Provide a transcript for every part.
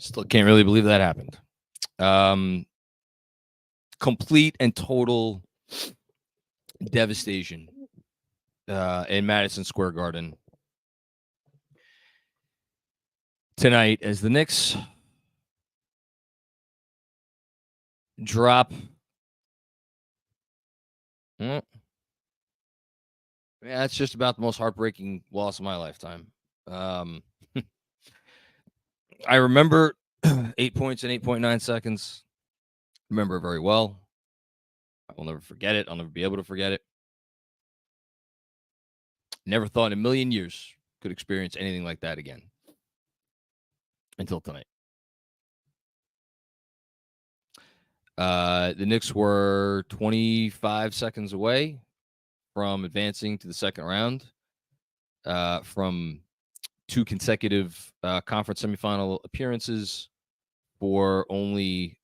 Still can't really believe that happened. Complete and total devastation in Madison Square Garden tonight as the Knicks drop. Yeah, it's just about the most heartbreaking loss of my lifetime. I remember 8 points in 8.9 seconds. Remember it very well. I will never forget it. I'll never be able to forget it. Never thought in a million years could experience anything like that again until tonight. The Knicks were 25 seconds away from advancing to the second round from 2 consecutive conference semifinal appearances for the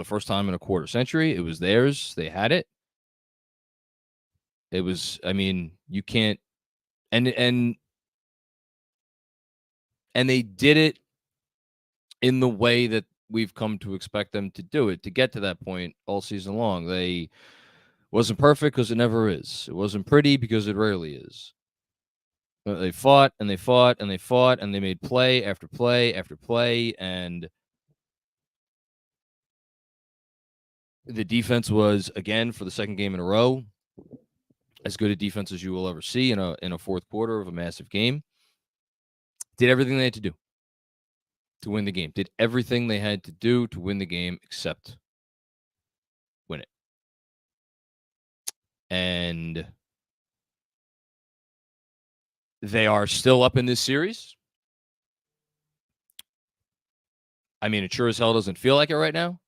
first time in a quarter century. It was theirs. They had it. It was, I mean, you can't, and they did it in the way that we've come to expect them to do it, to get to that point all season long. They wasn't perfect because it never is. It wasn't pretty because it rarely is. But they fought and they fought and they fought and they made play after play after play, and the defense was, again, for the second game in a row, as good a defense as you will ever see in a fourth quarter of a massive game. Did everything they had to do to win the game. Did everything they had to do to win the game except win it. And they are still up in this series. I mean, it sure as hell doesn't feel like it right now.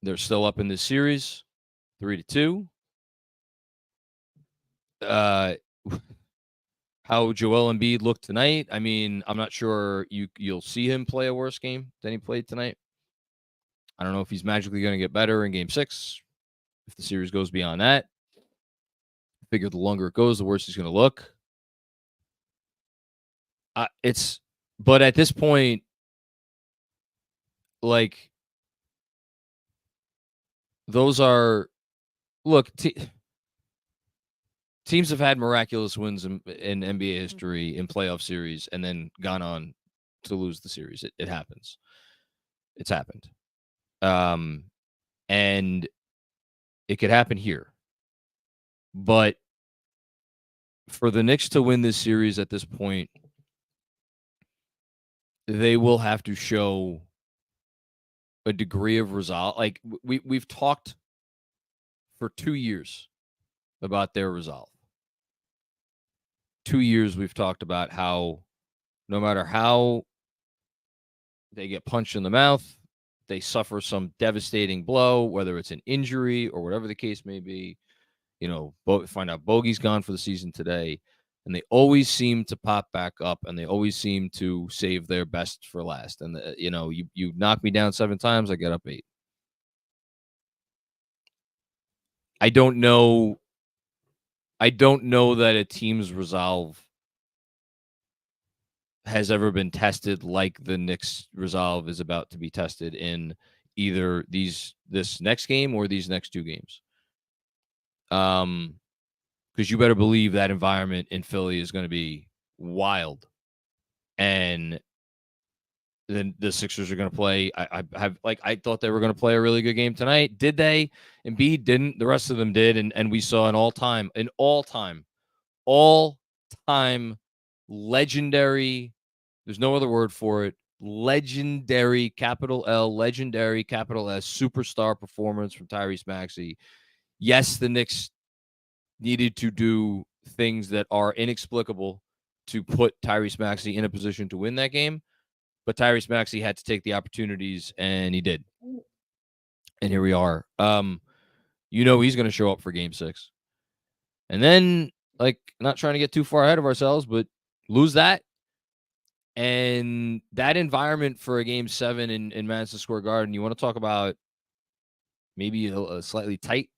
They're still up in this series, 3-2. How Joel Embiid looked tonight, I mean, I'm not sure you'll see him play a worse game than he played tonight. I don't know if he's magically going to get better in Game 6, if the series goes beyond that. I figure the longer it goes, the worse he's going to look. But at this point, like, those are, look, teams have had miraculous wins in NBA history in playoff series and then gone on to lose the series. It happens. It's happened. And it could happen here. But for the Knicks to win this series at this point, they will have to show a degree of resolve. Like, we've talked for 2 years about their resolve. 2 years we've talked about how no matter how they get punched in the mouth, they suffer some devastating blow, whether it's an injury or whatever the case may be. You know, find out Bogey's gone for the season today, and they always seem to pop back up, and they always seem to save their best for last. And, you knock me down 7 times, I get up 8. I don't know that a team's resolve has ever been tested like the Knicks' resolve is about to be tested in either this next game or these next 2 games. Because you better believe that environment in Philly is going to be wild, and then the Sixers are going to play. I thought they were going to play a really good game tonight. Did they? Embiid didn't. The rest of them did, and we saw an all-time legendary. There's no other word for it. Legendary, capital L, legendary, capital S, superstar performance from Tyrese Maxey. Yes, the Knicks needed to do things that are inexplicable to put Tyrese Maxey in a position to win that game, but Tyrese Maxey had to take the opportunities, and he did. And here we are. He's going to show up for Game 6. And then, not trying to get too far ahead of ourselves, but lose that. And that environment for a Game 7 in Madison Square Garden, you want to talk about maybe a slightly tight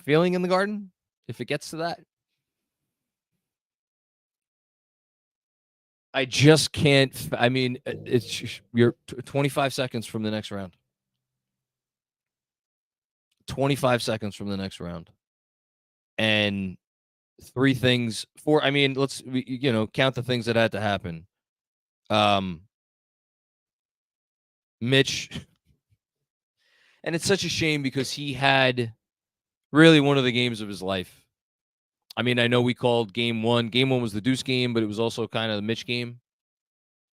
feeling in the Garden, if it gets to that. I just can't. I mean, you're 25 seconds from the next round. 25 seconds from the next round. And three things. I mean, let's count the things that had to happen. Mitch, and it's such a shame because he had really one of the games of his life. I mean, I know we called game one. Game one was the Deuce game, but it was also kind of the Mitch game.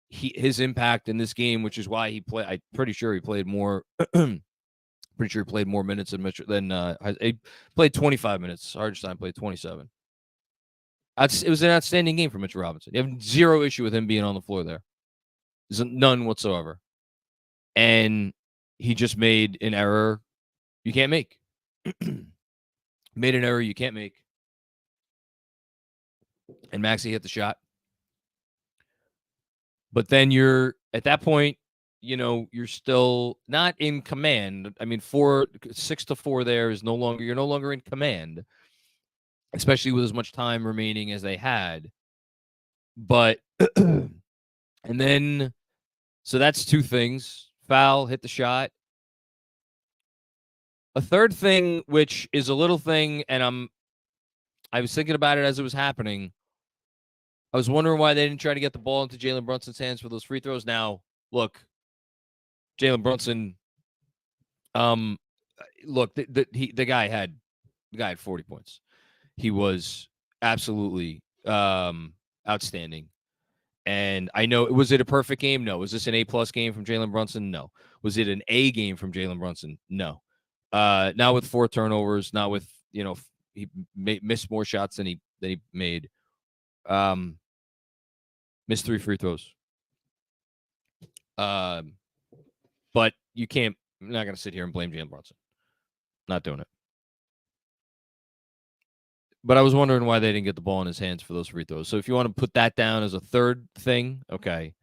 His impact in this game, which is why he played. I'm pretty sure he played more. Pretty sure he played more minutes than Mitch. He played 25 minutes. Hardenstein played 27. It was an outstanding game for Mitch Robinson. You have zero issue with him being on the floor there. There's none whatsoever. And he just made an error you can't make. Made an error you can't make. And Maxey hit the shot. But then you're, at that point, you're still not in command. I mean, 6-4 there is you're no longer in command, especially with as much time remaining as they had. But, and then, so that's two things. Foul, hit the shot. A third thing, which is a little thing, and I was thinking about it as it was happening. I was wondering why they didn't try to get the ball into Jalen Brunson's hands for those free throws. Now, look, Jalen Brunson, look, the guy had 40 points. He was absolutely outstanding. And I know, was it a perfect game? No. Was this an A+ game from Jalen Brunson? No. Was it an A game from Jalen Brunson? No. Not with 4 turnovers, not with, he missed more shots than he made. Missed 3 free throws. But you can't, I'm not going to sit here and blame Jalen Brunson. Not doing it. But I was wondering why they didn't get the ball in his hands for those free throws. So if you want to put that down as a third thing, okay.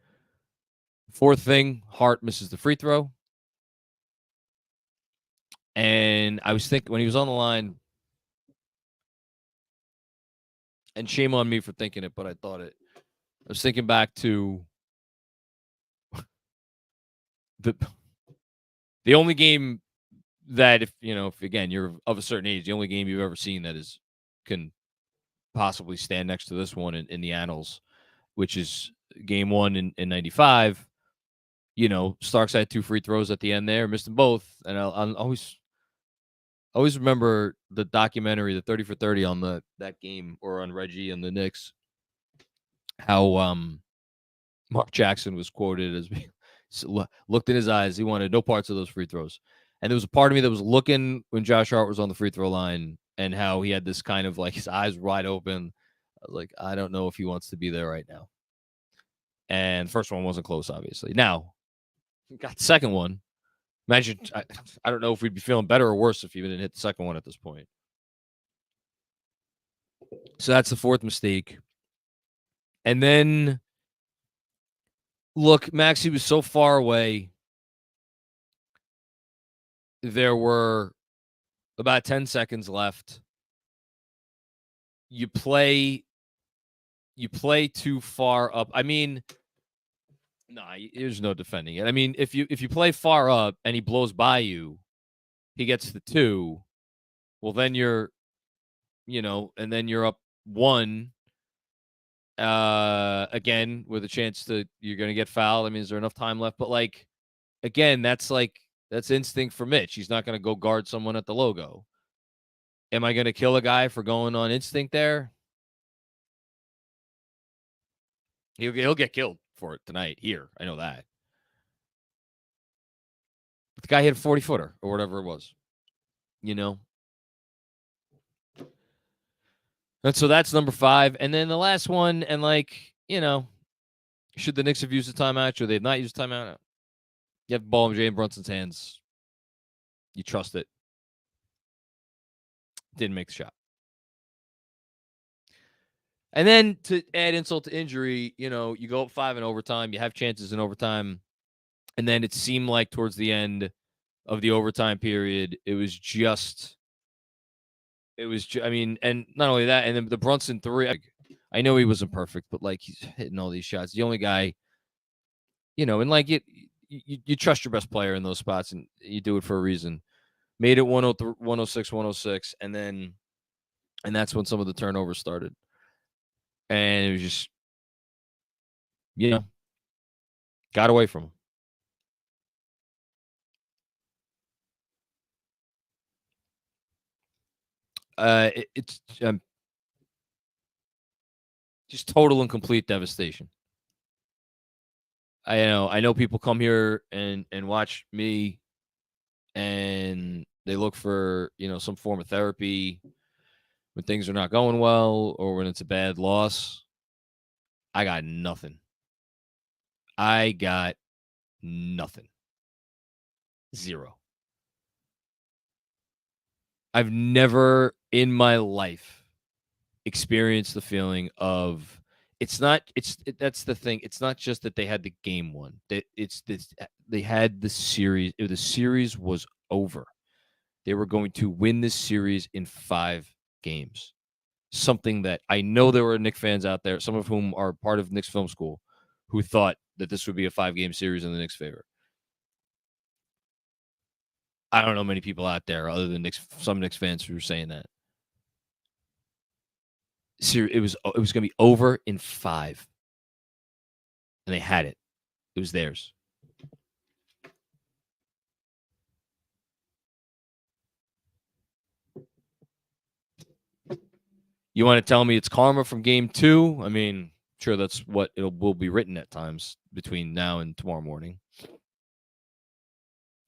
Fourth thing, Hart misses the free throw. And I was thinking, when he was on the line, and shame on me for thinking it, but I thought it. I was thinking back to the only game that, if again, you're of a certain age, the only game you've ever seen that can possibly stand next to this one in the annals, which is game 1 in 95. Starks had 2 free throws at the end there, missed them both. And I'll always remember the documentary, the 30 for 30 on that game, or on Reggie and the Knicks, how Mark Jackson was quoted as being, looked in his eyes, he wanted no parts of those free throws. And there was a part of me that was looking when Josh Hart was on the free throw line, and how he had this kind of like his eyes wide open. I was like, I don't know if he wants to be there right now. And first one wasn't close, obviously. Now, got the second one. Imagine, I don't know if we'd be feeling better or worse if he didn't hit the second one at this point. So that's the fourth mistake. And then, look, Maxey was so far away. There were about 10 seconds left. You play too far up. I mean, there's no defending it. I mean, if you play far up and he blows by you, he gets the 2. Well, then you're, and then you're up 1. Again, with a chance you're going to get fouled. I mean, is there enough time left? But again, that's instinct for Mitch. He's not going to go guard someone at the logo. Am I going to kill a guy for going on instinct there? He'll get killed for it tonight here. I know that. But the guy hit a 40-footer or whatever it was. And so that's number 5. And then the last one, and should the Knicks have used the timeout? Should they have not used the timeout? You have the ball in Jalen Brunson's hands. You trust it. Didn't make the shot. And then to add insult to injury, you go up 5 in overtime. You have chances in overtime. And then it seemed like towards the end of the overtime period, and not only that, and then the Brunson 3, I know he wasn't perfect, but like he's hitting all these shots. The only guy, and like you trust your best player in those spots, and you do it for a reason. Made it 103, 106, 106, and that's when some of the turnovers started. And it was just, got away from him. It's just total and complete devastation. I know people come here and watch me, and they look for some form of therapy when things are not going well or when it's a bad loss. I got nothing. Zero. I've never in my life experienced the feeling of that's the thing. It's not just that they had the game won. They had the series. The series was over. They were going to win this series in 5 games. Something that I know there were Knicks fans out there, some of whom are part of Knicks Film School, who thought that this would be a 5-game series in the Knicks' favor. I don't know many people out there other than some Knicks fans who were saying that. It was going to be over in 5, and they had it. It was theirs. You want to tell me it's karma from game 2? I mean, sure, that's what will be written at times between now and tomorrow morning.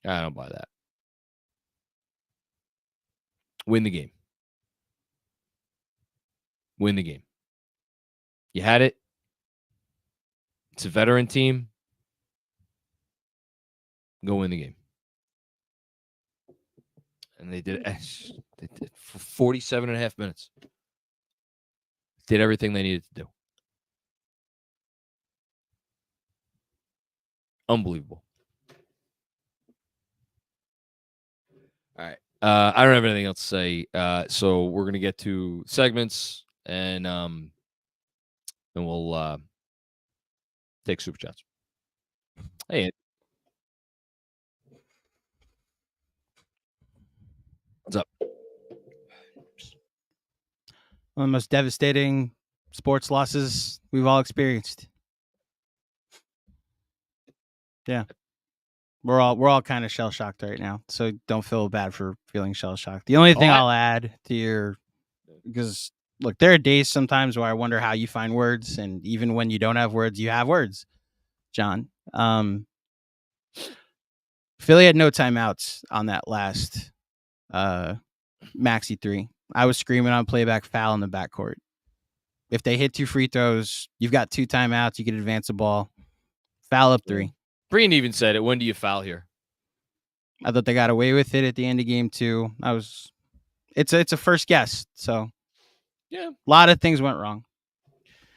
I don't buy that. Win the game. Win the game. You had it. It's a veteran team. Go win the game. And they did it for 47 and a half minutes. Did everything they needed to do. Unbelievable. All right. I don't have anything else to say. So we're going to get to segments, and we'll take super chats. Hey, what's up? One of the most devastating sports losses we've all experienced. Yeah. We're all kind of shell shocked right now, so don't feel bad for feeling shell shocked. The only thing I'll add to because look, there are days sometimes where I wonder how you find words, and even when you don't have words, you have words, John. Philly had no timeouts on that last Maxey 3. I was screaming on playback, foul in the backcourt. If they hit 2 free throws, you've got 2 timeouts. You can advance the ball. Foul up 3. Breen even said it. When do you foul here? I thought they got away with it at the end of game 2. It's a first guess. So yeah, a lot of things went wrong.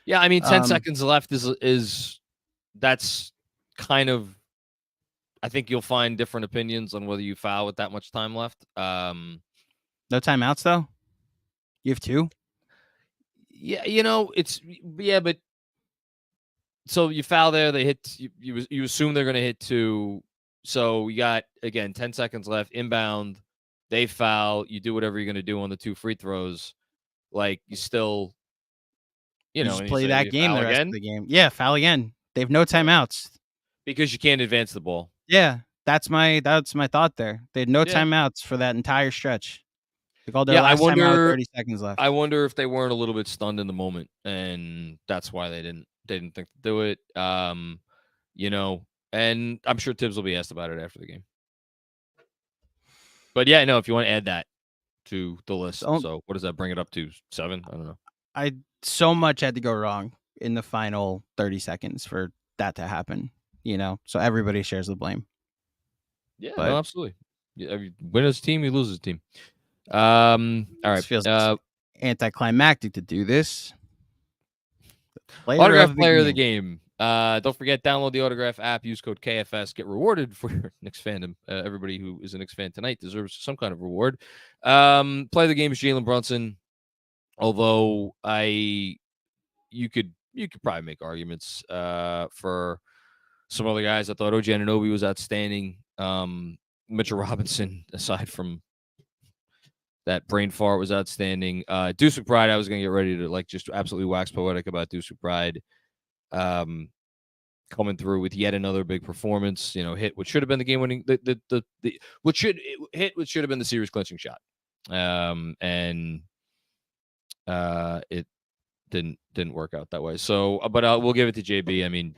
Yeah, I mean, 10 seconds left is that's kind of. I think you'll find different opinions on whether you foul with that much time left. No timeouts though. You have 2. Yeah, but so you foul there. They hit. You assume they're going to hit 2. So you got again 10 seconds left. Inbound. They foul. You do whatever you're going to do on the 2 free throws. Like you still. You just play that game the rest of the game. Yeah, foul again. They have no timeouts because you can't advance the ball. Yeah, that's my thought there. They had no timeouts for that entire stretch. They called their last timeout with 30 seconds left. I wonder if they weren't a little bit stunned in the moment, and that's why they didn't think to do it. And I'm sure Tibbs will be asked about it after the game. But yeah, no, if you want to add that to the list. So what does that bring it up to? 7? I don't know. I so much had to go wrong in the final 30 seconds for that to happen, so everybody shares the blame. Yeah, no, absolutely. You win as a team, you lose as a team. All right. It feels anticlimactic to do this. Autograph player of the game. Don't forget, download the Autograph app. Use code KFS. Get rewarded for your Knicks fandom. Everybody who is a Knicks fan tonight deserves some kind of reward. Play of the game is Jalen Brunson. Although I you could probably make arguments for some other guys. I thought OG Anunoby was outstanding. Mitchell Robinson, aside from that brain fart, was outstanding. Deuce McBride, I was going to get ready to like just absolutely wax poetic about Deuce McBride coming through with yet another big performance. Hit what should have been the game-winning, what should have been the series clinching shot, and it didn't work out that way. So, but we'll give it to JB. I mean,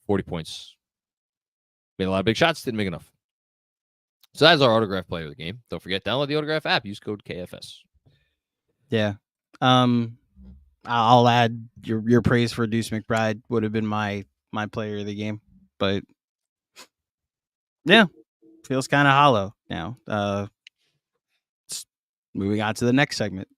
40 points, made a lot of big shots, didn't make enough. So that's our autograph player of the game. Don't forget, download the autograph app. Use code KFS. Yeah. I'll add your praise for Deuce McBride would have been my player of the game, but yeah, feels kind of hollow now. Moving on to the next segment.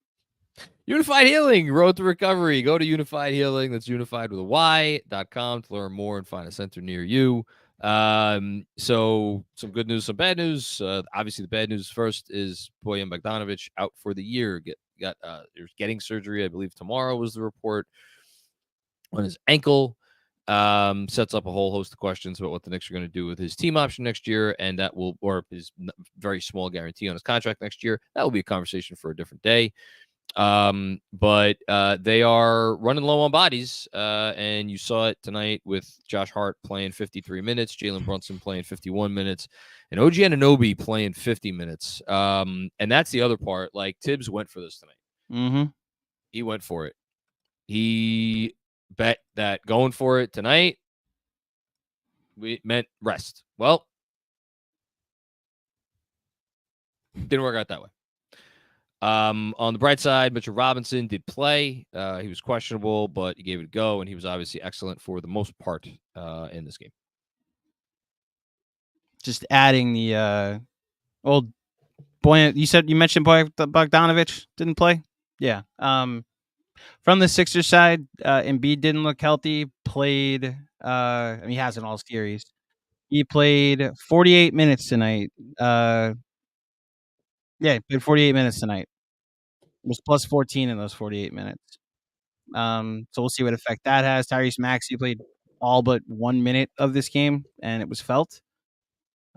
Unified Healing, Road to Recovery. Go to Unified Healing, that's unified with a Y.com to learn more and find a center near you. So some good news, some bad news. Obviously, the bad news first is Bojan Bogdanovic out for the year. Getting surgery, I believe tomorrow was the report, on his ankle. Sets up a whole host of questions about what the Knicks are going to do with his team option next year, and that will, or his very small guarantee on his contract next year. That will be a conversation for a different day. But they are running low on bodies, and you saw it tonight with Josh Hart playing 53 minutes, Jalen Brunson playing 51 minutes, and OG Anunoby playing 50 minutes. And that's the other part. Like, Tibbs went for this tonight. Mm-hmm. He went for it. He bet that going for it tonight meant rest. Well, didn't work out that way. On the bright side, Mitchell Robinson did play. He was questionable, but he gave it a go, and he was obviously excellent for the most part in this game. Just adding the old boy. You mentioned Bogdanovic didn't play. Yeah. From the Sixers side, Embiid didn't look healthy. Played. He hasn't all series. He played 48 minutes tonight. Yeah, he played 48 minutes tonight. It was plus 14 in those 48 minutes. So we'll see what effect that has. Tyrese Maxey played all but 1 minute of this game, and it was felt.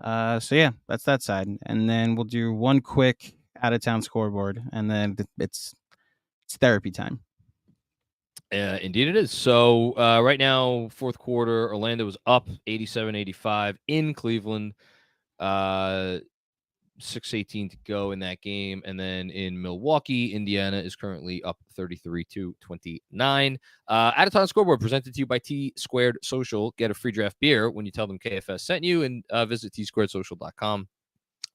So yeah, that's that side. And then we'll do one quick out-of-town scoreboard, and then it's therapy time. Indeed it is. So right now, fourth quarter, Orlando was up 87-85 in Cleveland. 6:18 to go in that game. And then in Milwaukee, Indiana is currently up 33-29. Out of town scoreboard presented to you by T Squared Social. Get a free draft beer when you tell them KFS sent you, and visit tsquaredsocial.com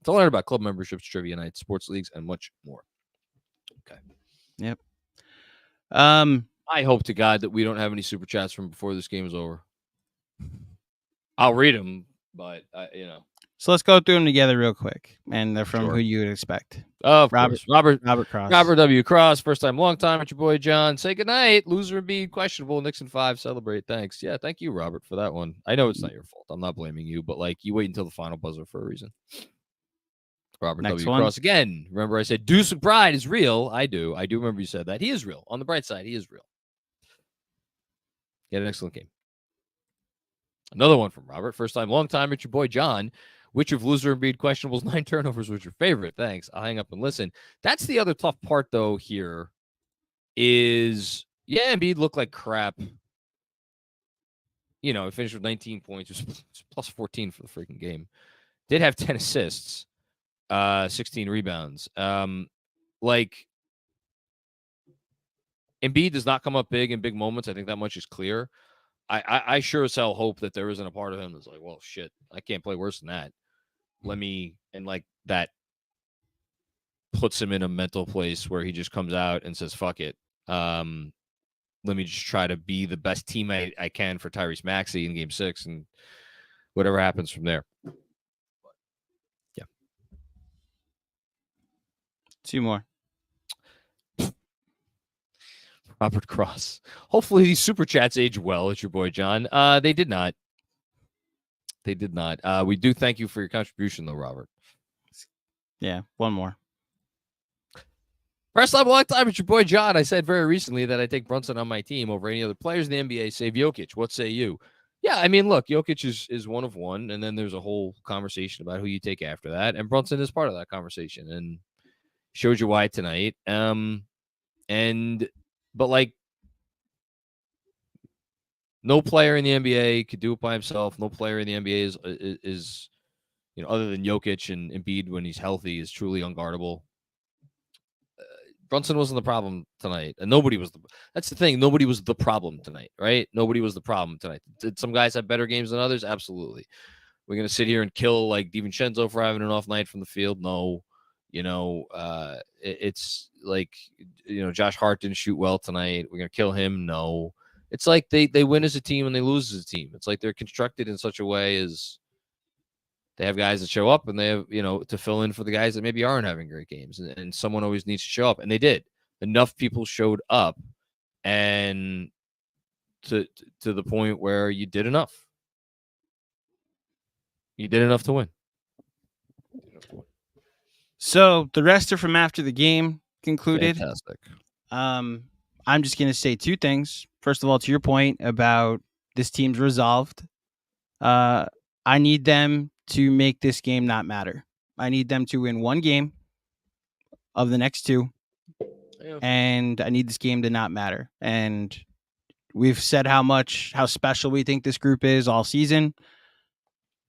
to learn about club memberships, trivia nights, sports leagues, and much more. Okay. Yep. I hope to God that we don't have any super chats from before this game is over. I'll read them, but So let's go through them together real quick, and they're from Sure. who you would expect. Of Robert Cross. Robert W. Cross, first time, long time. It's your boy John. Say goodnight. Loser and be questionable. Knicks and 5. Celebrate. Thanks. Yeah, thank you, Robert, for that one. I know it's not your fault. I'm not blaming you, but you wait until the final buzzer for a reason. Robert Next W. one. Cross again. Remember, I said Deuce McBride is real. I do remember you said that. He is real. On the bright side, he is real. He had an excellent game. Another one from Robert. First time, long time. It's your boy John. Which of loser and Embiid questionables 9 turnovers was your favorite? Thanks. I'll hang up and listen. That's the other tough part, though, here is, Embiid looked like crap. He finished with 19 points. It was plus 14 for the freaking game. Did have 10 assists, 16 rebounds. Embiid does not come up big in big moments. I think that much is clear. I sure as hell hope that there isn't a part of him that's like, well, shit, I can't play worse than that. That puts him in a mental place where he just comes out and says, fuck it. Let me just try to be the best teammate I can for Tyrese Maxey in game 6, and whatever happens from there. Yeah. 2 more. Robert Cross. Hopefully these super chats age well. It's your boy John. They did not. They did not. We do thank you for your contribution, though, Robert. Yeah, one more. First time, long time. It's your boy John. I said very recently that I take Brunson on my team over any other players in the NBA, save Jokic. What say you? Yeah, I mean, look, Jokic is one of one, and then there's a whole conversation about who you take after that, and Brunson is part of that conversation, and showed you why tonight. But like, no player in the NBA could do it by himself. No player in the NBA is other than Jokic and Embiid when he's healthy, is truly unguardable. Brunson wasn't the problem tonight, and nobody was. That's the thing. Nobody was the problem tonight, right? Nobody was the problem tonight. Did some guys have better games than others? Absolutely. We're gonna sit here and kill like DiVincenzo for having an off night from the field. No, it's like Josh Hart didn't shoot well tonight. We're gonna kill him. No, it's like they win as a team and they lose as a team. It's like they're constructed in such a way as they have guys that show up and they have, to fill in for the guys that maybe aren't having great games. And someone always needs to show up. And they did. Enough people showed up and to the point where you did enough. You did enough to win. So the rest are from after the game concluded. Fantastic. I'm just going to say two things. First of all, to your point about this team's resolved, I need them to make this game not matter. I need them to win one game of the next two, and I need this game to not matter. And we've said how special we think this group is all season.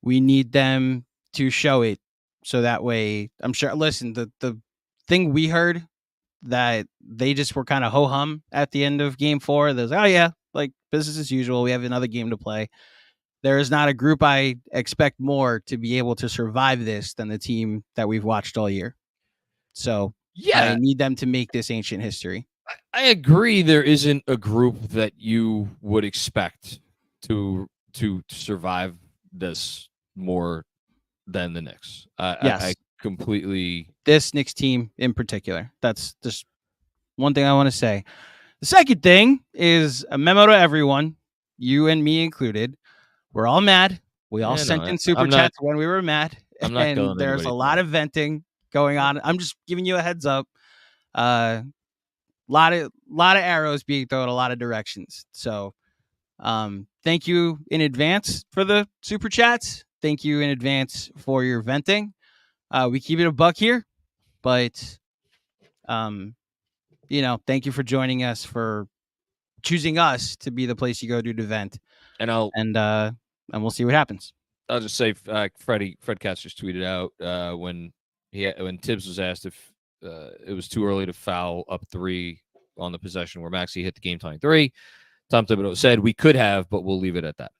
We need them to show it, so that way, I'm sure. Listen, the thing we heard that they just were kind of ho-hum at the end of game 4. There's, oh yeah, like business as usual. We have another game to play. There is not a group I expect more to be able to survive this than the team that we've watched all year. So I need them to make this ancient history. I agree. There isn't a group that you would expect to survive this more than the Knicks. Yes. I completely. This Knicks team in particular. That's just one thing I want to say. The second thing is a memo to everyone, you and me included. We're all mad. We all sent in super chats when we were mad. I'm not and there's a lot of venting going on. I'm just giving you a heads up. Lot of arrows being thrown a lot of directions. So thank you in advance for the super chats. Thank you in advance for your venting. We keep it a buck here, but thank you for joining us, for choosing us to be the place you go to vent. And we'll see what happens. I'll just say, Fred Katz just tweeted out when Tibbs was asked if it was too early to foul up 3 on the possession where Maxey hit the game-tying 3. Tom Thibodeau said we could have, but we'll leave it at that.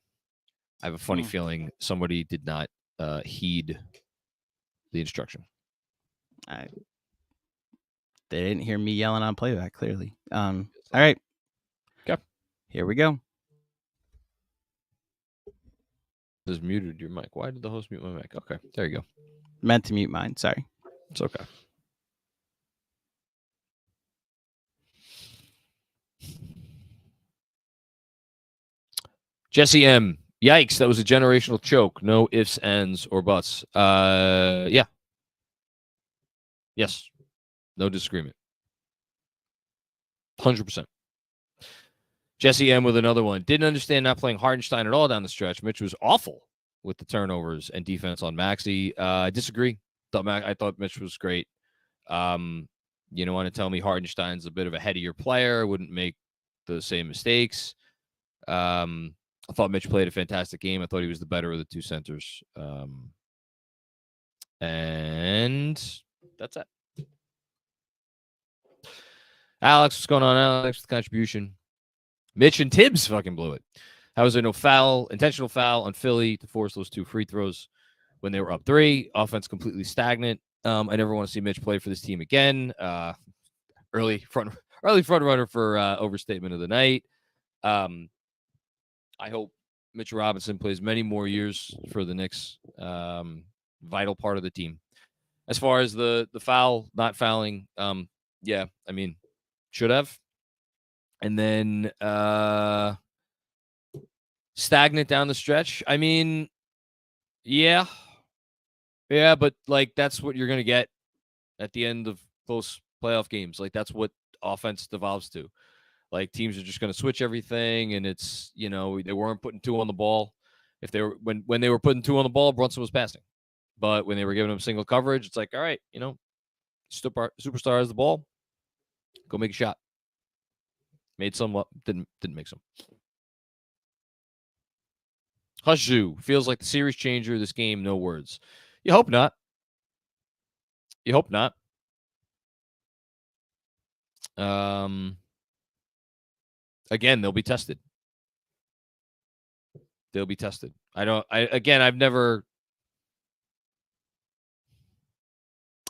I have a funny feeling somebody did not heed the instruction. They didn't hear me yelling on playback, clearly. All right. Okay. Here we go. Just muted your mic. Why did the host mute my mic? Okay, there you go. Meant to mute mine. Sorry. It's okay. Jesse M. Yikes, that was a generational choke. No ifs, ands, or buts. Yeah. Yes. No disagreement. 100%. Jesse M with another one. Didn't understand not playing Hartenstein at all down the stretch. Mitch was awful with the turnovers and defense on Maxey. I disagree. I thought Mitch was great. Want to tell me Hartenstein's a bit of a headier player, wouldn't make the same mistakes. I thought Mitch played a fantastic game. I thought he was the better of the two centers. And that's it. Alex, what's going on, Alex? The contribution. Mitch and Tibbs fucking blew it. How was there no foul, intentional foul on Philly to force those 2 free throws when they were up 3? Offense completely stagnant. I never want to see Mitch play for this team again. Early front runner for overstatement of the night. I hope Mitch Robinson plays many more years for the Knicks. Vital part of the team. As far as the foul, not fouling, yeah, I mean, should have. And then stagnant down the stretch. I mean, yeah, but like that's what you're gonna get at the end of close playoff games. Like that's what offense devolves to. Like teams are just going to switch everything, and it's they weren't putting two on the ball. If they were when they were putting two on the ball, Brunson was passing. But when they were giving him single coverage, it's like, all right, superstar has the ball, go make a shot. Made some, didn't make some. Hushu feels like the series changer of this game. No words. You hope not. You hope not. Again, they'll be tested. They'll be tested. I've never.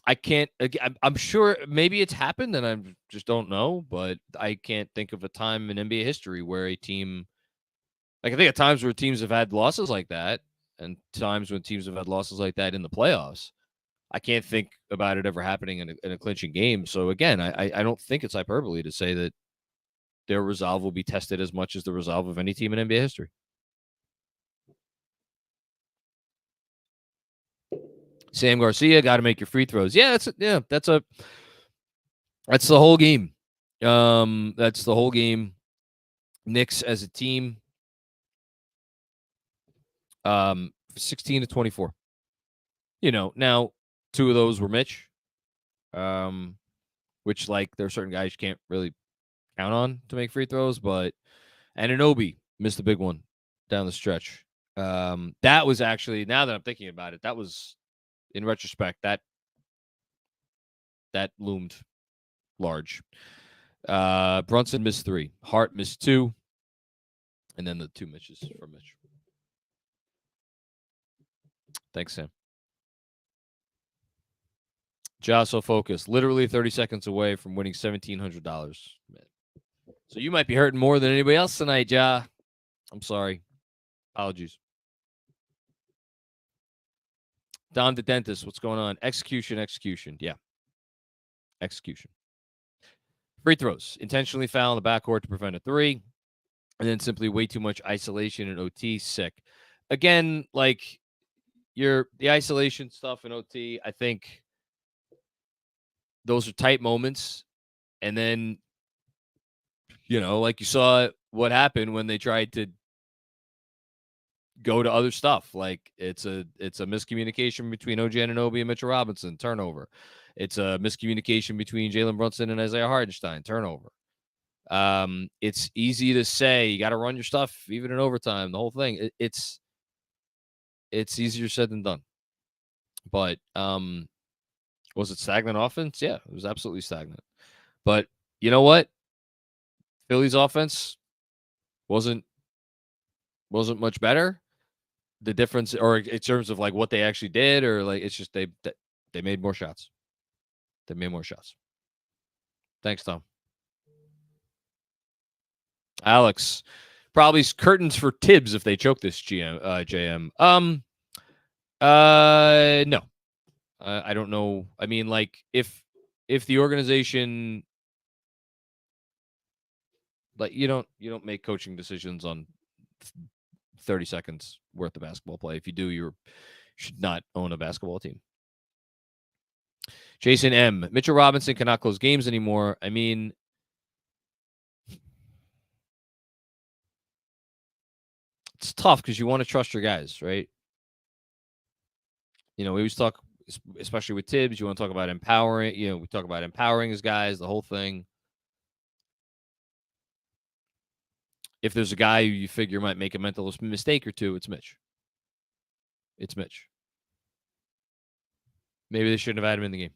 I can't. I'm sure maybe it's happened, and I just don't know. But I can't think of a time in NBA history where a team. Like I think at times where teams have had losses like that, and times when teams have had losses like that in the playoffs. I can't think about it ever happening in a clinching game. So again, I don't think it's hyperbole to say that their resolve will be tested as much as the resolve of any team in NBA history. Sam Garcia, got to make your free throws. Yeah, that's the whole game. That's the whole game. Knicks as a team, 16 to 24. Now 2 of those were Mitch, which like there are certain guys you can't really count on to make free throws, but Anunoby missed a big one down the stretch. That was actually, now that I'm thinking about it, that was in retrospect that loomed large. Brunson missed 3, Hart missed 2, and then the 2 misses from Mitch. Thanks, Sam. Josso Focus, literally 30 seconds away from winning $1,700. So you might be hurting more than anybody else tonight, Ja. I'm sorry. Apologies. Don the Dentist, what's going on? Execution. Yeah. Execution. Free throws. Intentionally foul in the backcourt to prevent a 3. And then simply way too much isolation in OT. Sick. Again, like the isolation stuff in OT, I think those are tight moments. And then, like you saw what happened when they tried to go to other stuff. Like it's a miscommunication between OG Anunoby and Mitchell Robinson, turnover. It's a miscommunication between Jalen Brunson and Isaiah Hartenstein, turnover. It's easy to say you got to run your stuff even in overtime. The whole thing. It's easier said than done. But was it stagnant offense? Yeah, it was absolutely stagnant. But you know what? Philly's offense wasn't much better. The difference, or in terms of like what they actually did, or like it's just they made more shots. They made more shots. Thanks, Tom. Alex, probably curtains for Tibbs if they choke this JM. No. I don't know. I mean, like if the organization, like you don't make coaching decisions on 30 seconds worth of basketball play. If you do, you should not own a basketball team. Jason M. Mitchell Robinson cannot close games anymore. I mean, it's tough because you want to trust your guys, right? We always talk, especially with Tibbs, you want to talk about empowering. We talk about empowering his guys, the whole thing. If there's a guy who you figure might make a mental mistake or two, it's Mitch. Maybe they shouldn't have had him in the game.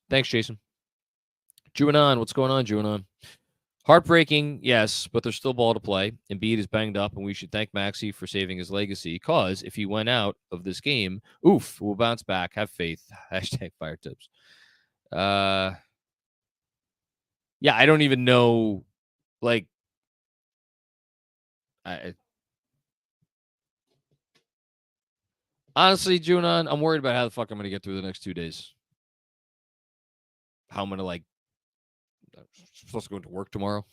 Thanks, Jason. Juanon, what's going on, Juanon? Heartbreaking, yes, but there's still ball to play. Embiid is banged up, and we should thank Maxey for saving his legacy, because if he went out of this game, we'll bounce back. Have faith. Hashtag fire tips. Yeah, I don't even know, like, honestly, Juanon, I'm worried about how the fuck I'm going to get through the next 2 days. How I'm going to, I'm supposed to go into work tomorrow.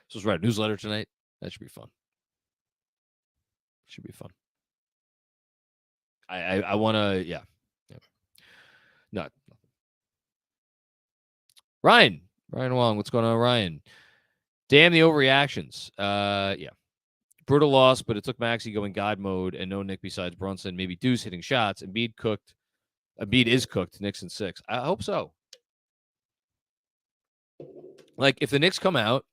Supposed to write a newsletter tonight. That should be fun. Should be fun. I want to, yeah. No. Ryan Wong, what's going on, Ryan? Damn the overreactions. Yeah. Brutal loss, but it took Maxey going God mode and no Nick besides Brunson. Maybe Deuce hitting shots. Embiid is cooked. Knicks in 6. I hope so. Like, if the Knicks come out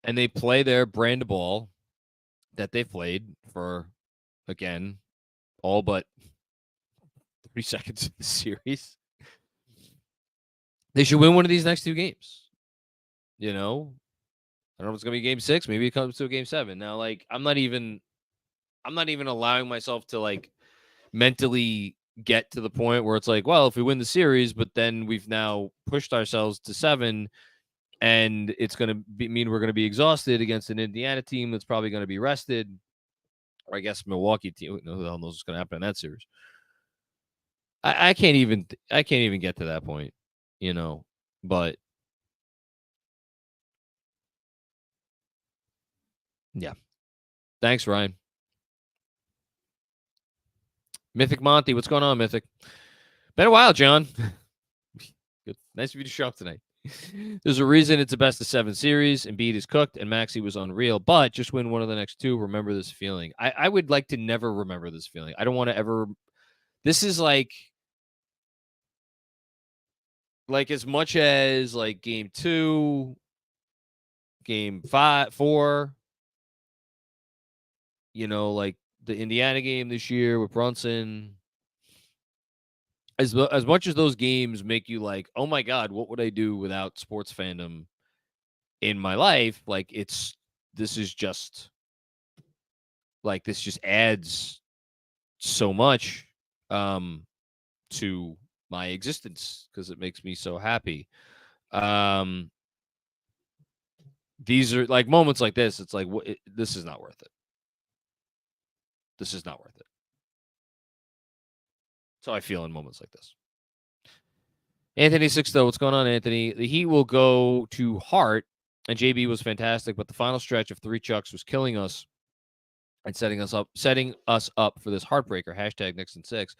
and they play their brand of ball that they've played for, again, all but 3 seconds of the series, they should win one of these next 2 games. You know? I don't know if it's going to be game 6. Maybe it comes to a game 7. Now, like, I'm not even allowing myself to, like, mentally get to the point where it's like, well, if we win the series, but then we've now pushed ourselves to 7, and it's going to mean we're going to be exhausted against an Indiana team that's probably going to be rested, or I guess Milwaukee team. Who the hell knows what's going to happen in that series? I can't even get to that point, you know. But yeah, thanks, Ryan. Mythic Monty, what's going on, Mythic? Been a while, John. Good, nice of you to show up tonight. There's a reason it's a best of 7 series. Embiid is cooked, and Maxey was unreal. But just win one of the next 2. Remember this feeling. I would like to never remember this feeling. I don't want to ever. This is like as much as like game 2, game 4. You know, like the Indiana game this year with Brunson. As much as those games make you like, oh my God, what would I do without sports fandom in my life? Like, this just adds so much to my existence because it makes me so happy. These are like moments like this. It's like, this is not worth it. This is not worth it. That's how I feel in moments like this. Anthony Sixto, what's going on, Anthony? The Heat will go to Hart, and JB was fantastic, but the final stretch of 3 chucks was killing us and setting us up for this heartbreaker. Hashtag Knicks in 6.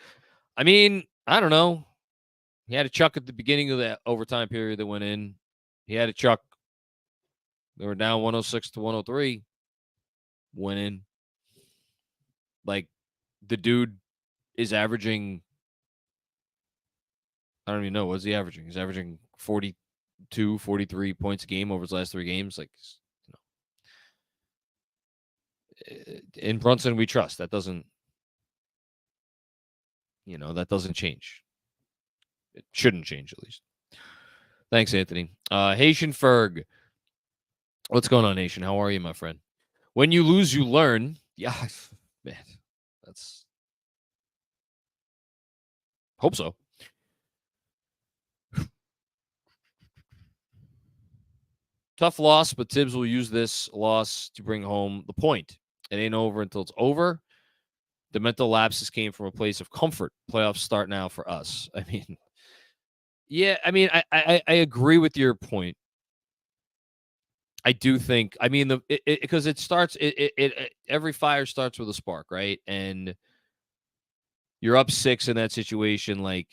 I mean, I don't know. He had a chuck at the beginning of that overtime period that went in. He had a chuck. They were down 106 to 103. Went in. Like, the dude is averaging, I don't even know. What's he averaging? He's averaging 42, 43 points a game over his last 3 games. Like, in Brunson, we trust. That doesn't change. It shouldn't change, at least. Thanks, Anthony. Haitian Ferg. What's going on, Nation? How are you, my friend? When you lose, you learn. Yeah, man. That's. Hope so. Tough loss, but Tibbs will use this loss to bring home the point. It ain't over until it's over. The mental lapses came from a place of comfort. Playoffs start now for us. I mean, yeah, I mean, I agree with your point. I do think, I mean, because it starts, every fire starts with a spark, right? And you're up 6 in that situation. Like,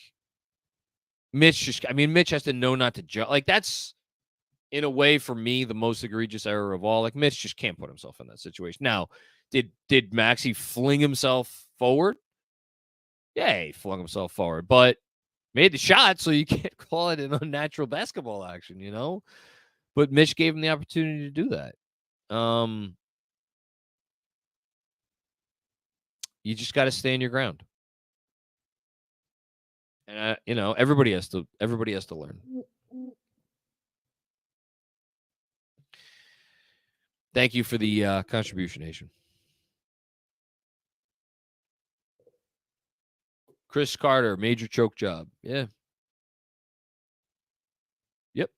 Mitch has to know not to jump. Like, that's, in a way, for me, the most egregious error of all. Like, Mitch just can't put himself in that situation. Now, did Maxey fling himself forward? Yeah, he flung himself forward, but made the shot, so you can't call it an unnatural basketball action, you know? But Mitch gave him the opportunity to do that. You just got to stand your ground. And, everybody has to learn. Thank you for the contribution, Nation. Chris Carter, major choke job. Yeah. Yep.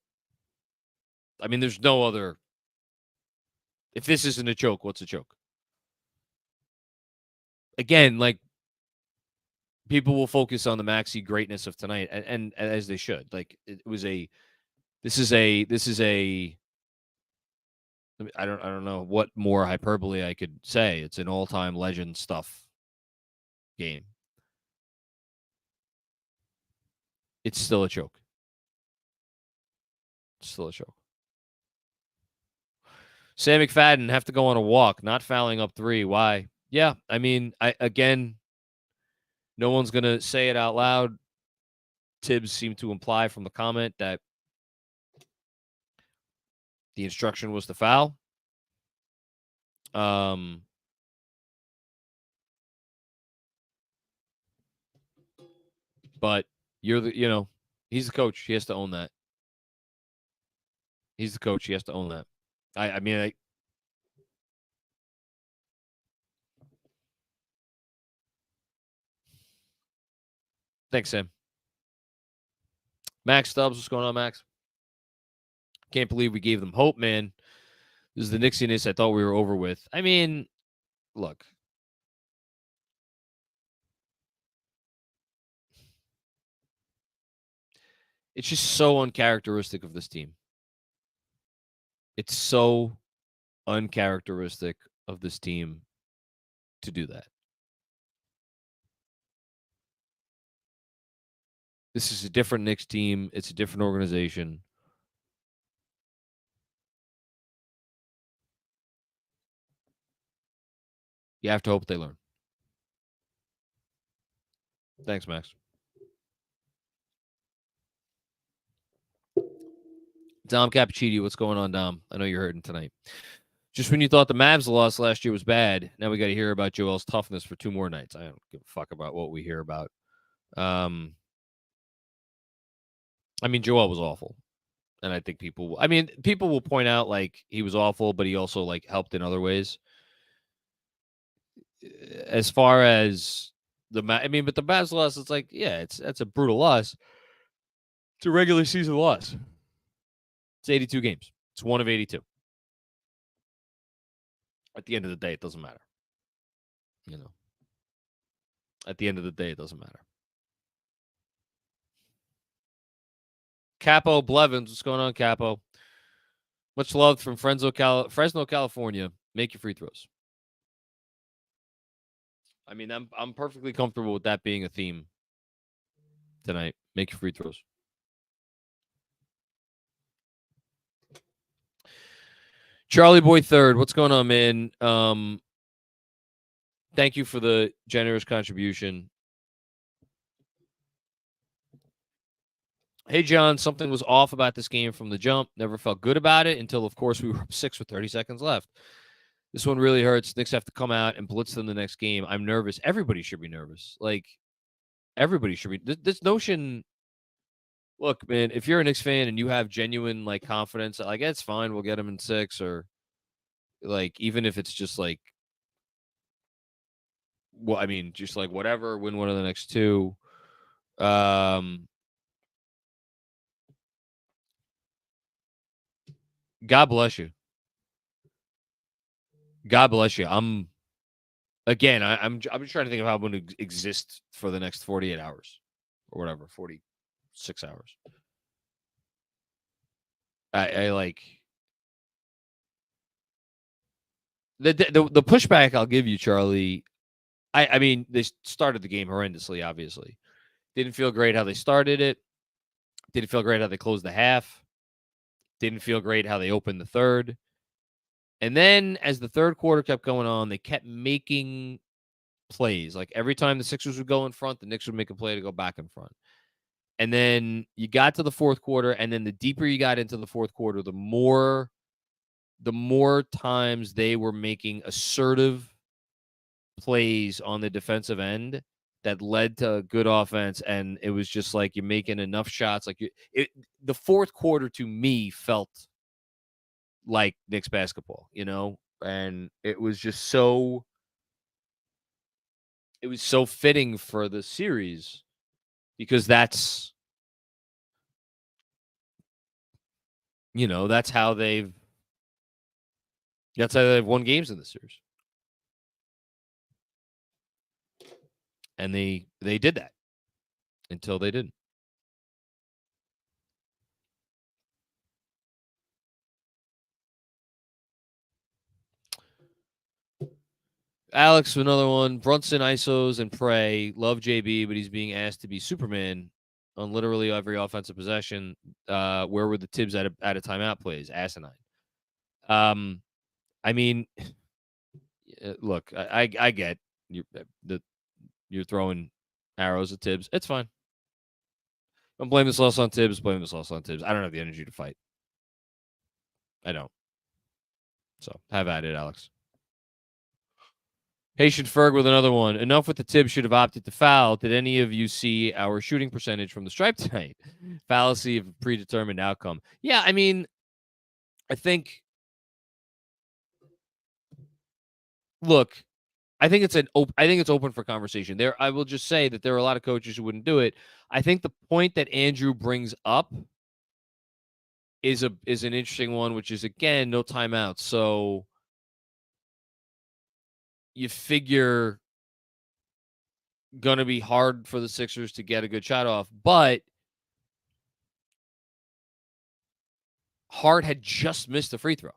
I mean, there's no other. If this isn't a choke, what's a choke? Again, like, people will focus on the Maxey greatness of tonight, and as they should. Like, this is a I don't know what more hyperbole I could say. It's an all-time legend stuff game. It's still a choke. It's still a choke. Sam McFadden have to go on a walk, not fouling up 3. Why? Yeah, I mean, no one's going to say it out loud. Tibbs seemed to imply from the comment that the instruction was to foul. But he's the coach. He has to own that. He's the coach. He has to own that. I mean, thanks, Sam. Max Stubbs, what's going on, Max? Can't believe we gave them hope, man. This is the Knicksiness I thought we were over with. I mean, look. It's just so uncharacteristic of this team. It's so uncharacteristic of this team to do that. This is a different Knicks team. It's a different organization. You have to hope they learn. Thanks, Max. Dom Cappuccini, what's going on, Dom? I know you're hurting tonight. Just when you thought the Mavs loss last year was bad, now we got to hear about Joel's toughness for 2 more nights. I don't give a fuck about what we hear about. I mean, Joel was awful. And I think people will point out, like, he was awful, but he also, like, helped in other ways. As far as but the Mavs loss, it's like, yeah, that's a brutal loss. It's a regular season loss. It's 82 games. It's 1 of 82. At the end of the day, it doesn't matter. At the end of the day, it doesn't matter. Capo Blevins, what's going on, Capo? Much love from Fresno, California. Make your free throws. I mean, I'm perfectly comfortable with that being a theme tonight. Make your free throws. Charlie Boy Third, what's going on, man? Thank you for the generous contribution. Hey, John, something was off about this game from the jump. Never felt good about it until, of course, we were up 6 with 30 seconds left. This one really hurts. Knicks have to come out and blitz them the next game. I'm nervous. Everybody should be nervous. Like, everybody should be. This notion, look, man, if you're a Knicks fan and you have genuine, like, confidence, like, it's fine. We'll get them in 6, or, like, even if it's just, like, well, I mean, just, like, whatever, win one of the next 2. God bless you. God bless you. I'm just trying to think of how I'm going to exist for the next 48 hours or whatever, 46 hours. I like the pushback I'll give you, Charlie. I mean, they started the game horrendously, obviously. Didn't feel great how they started it. Didn't feel great how they closed the half. Didn't feel great how they opened the third. And then as the third quarter kept going on, they kept making plays. Like, every time the Sixers would go in front, the Knicks would make a play to go back in front. And then you got to the fourth quarter, and then the deeper you got into the fourth quarter, the more times they were making assertive plays on the defensive end that led to good offense. And it was just like you're making enough shots. Like, the fourth quarter to me felt like Knicks basketball, and it was just so fitting for the series, because that's how they've won games in the series. And they did that until they didn't. Alex, another one. Brunson, ISOs, and Prey. Love JB, but he's being asked to be Superman on literally every offensive possession. Where were the Tibbs at a timeout plays? Asinine. I mean, look, I get you're throwing arrows at Tibbs. It's fine. Don't blame this loss on Tibbs. Blame this loss on Tibbs. I don't have the energy to fight. I don't. So have at it, Alex. Patient Ferg with another one. Enough with the Tibbs should have opted to foul. Did any of you see our shooting percentage from the stripe tonight? Fallacy of a predetermined outcome. Yeah, I mean, I think. Look, I think it's open for conversation. There, I will just say that there are a lot of coaches who wouldn't do it. I think the point that Andrew brings up is an interesting one, which is again no timeouts. So you figure gonna be hard for the Sixers to get a good shot off, but Hart had just missed a free throw.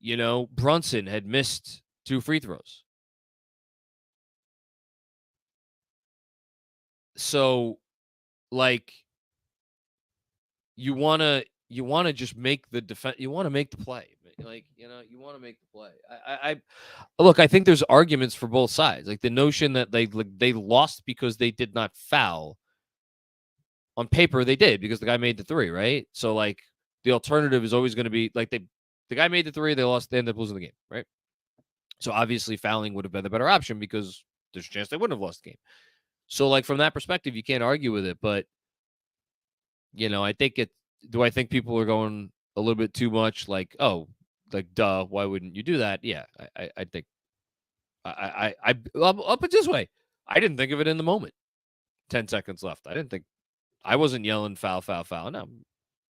You know, Brunson had missed 2 free throws. So, like, you wanna just make the defense. You want to make the play, like, you know, you want to make the play. I look. I think there's arguments for both sides. Like the notion that they lost because they did not foul. On paper, they did because the guy made the 3, right? So, like, the alternative is always going to be like the guy made the 3, they lost, they ended up losing the game, right? So obviously, fouling would have been the better option because there's a chance they wouldn't have lost the game. So, like, from that perspective, you can't argue with it. But you know, I think it. Do I think people are going a little bit too much? Like, oh, like, duh, why wouldn't you do that? Yeah, I think. I'll put it this way. I didn't think of it in the moment. 10 seconds left. I didn't think. I wasn't yelling foul, foul, foul. No,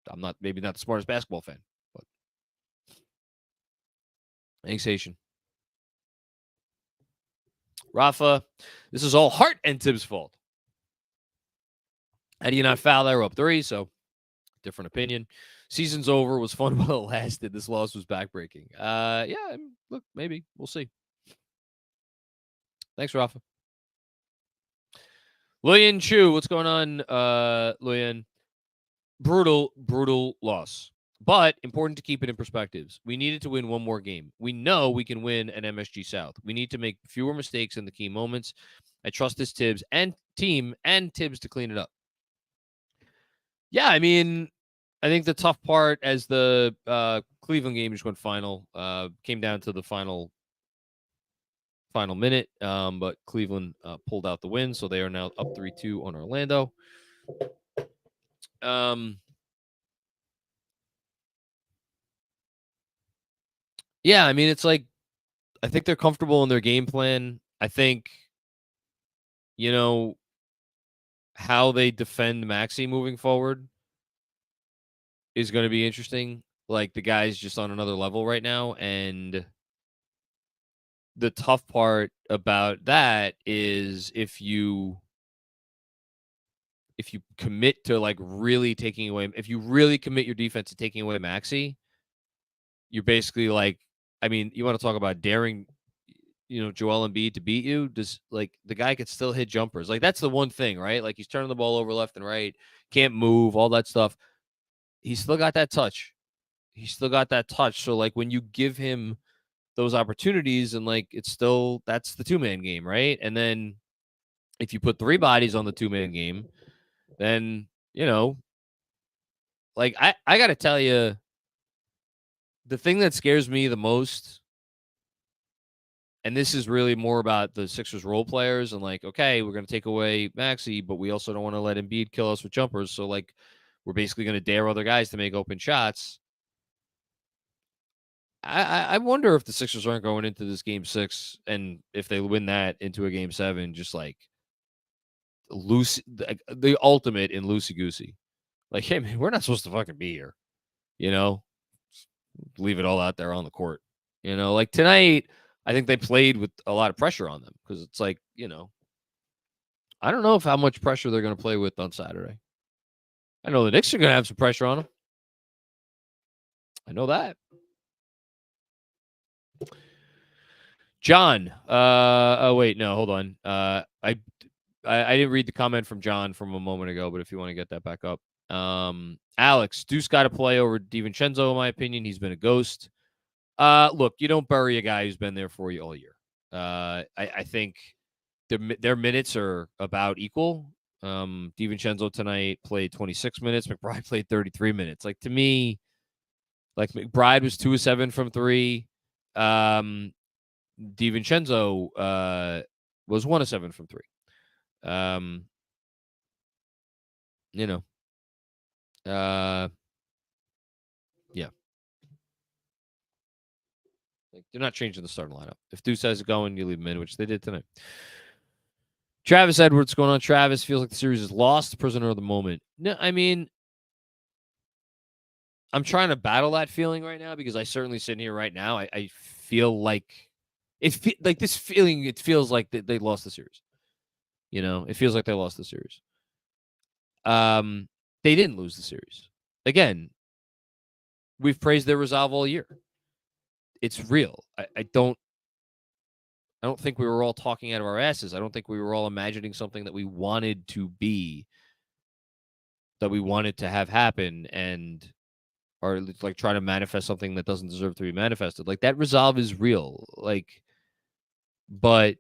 I'm not. Maybe not the smartest basketball fan, but thanks, Haitian. Rafa, this is all Hart and Tibbs' fault. How do you not foul? They were up 3, so different opinion. Season's over. Was fun while it lasted. This loss was backbreaking. Yeah, look, maybe. We'll see. Thanks, Rafa. Luyan Chu, what's going on, Luyan? Brutal loss. But important to keep it in perspectives. We needed to win one more game. We know we can win an MSG South. We need to make fewer mistakes in the key moments. I trust this Tibbs and team and Tibbs to clean it up. Yeah, I mean, I think the tough part as the Cleveland game just went final came down to the final minute, but Cleveland pulled out the win, so they are now up 3-2 on Orlando. Yeah, I mean, it's like I think they're comfortable in their game plan. I think, you know, how they defend Maxey moving forward is going to be interesting. Like, the guy's just on another level right now, and the tough part about that is if you commit to, like, really taking away, if you really commit your defense to taking away Maxey, you're basically like, I mean, you want to talk about daring, you know, Joel Embiid to beat you. Does, like, the guy could still hit jumpers. Like, that's the one thing, right? Like, he's turning the ball over left and right, can't move, all that stuff. He's still got that touch. So, like, when you give him those opportunities, and, like, it's still, that's the 2-man game, right? And then if you put 3 bodies on the 2-man game, then, you know, like, I got to tell you, the thing that scares me the most, and this is really more about the Sixers role players, and, like, okay, we're going to take away Maxey, but we also don't want to let Embiid kill us with jumpers. So, like, we're basically going to dare other guys to make open shots. I wonder if the Sixers aren't going into this game 6, and if they win that, into a game 7, just like loose, the ultimate in loosey goosey. Like, hey man, we're not supposed to fucking be here, you know. Leave it all out there on the court, you know. Like tonight, I think they played with a lot of pressure on them because it's like, you know, I don't know how much pressure they're going to play with on Saturday. I know the Knicks are going to have some pressure on them. I know that. John. Oh wait, no, hold on. I didn't read the comment from John from a moment ago, but if you want to get that back up, Alex, Deuce got to play over DiVincenzo. In my opinion, he's been a ghost. Look, you don't bury a guy who's been there for you all year. I think their minutes are about equal. DiVincenzo tonight played 26 minutes. McBride played 33 minutes. Like, to me, like, McBride was 2 of 7 from 3. DiVincenzo was 1 of 7 from 3. You know, yeah. Like, they're not changing the starting lineup. If Deuce has it going, you leave him in, which they did tonight. Travis Edwards going on. Travis feels like the series is lost. Prisoner of the moment. No, I mean, I'm trying to battle that feeling right now because I certainly sit here right now. I feel like like this feeling. It feels like they lost the series. You know, it feels like they lost the series. They didn't lose the series. Again, we've praised their resolve all year. It's real. I don't think we were all talking out of our asses. I don't think we were all imagining something that we wanted to be, that we wanted to have happen, and are like trying to manifest something that doesn't deserve to be manifested. Like, that resolve is real. Like, but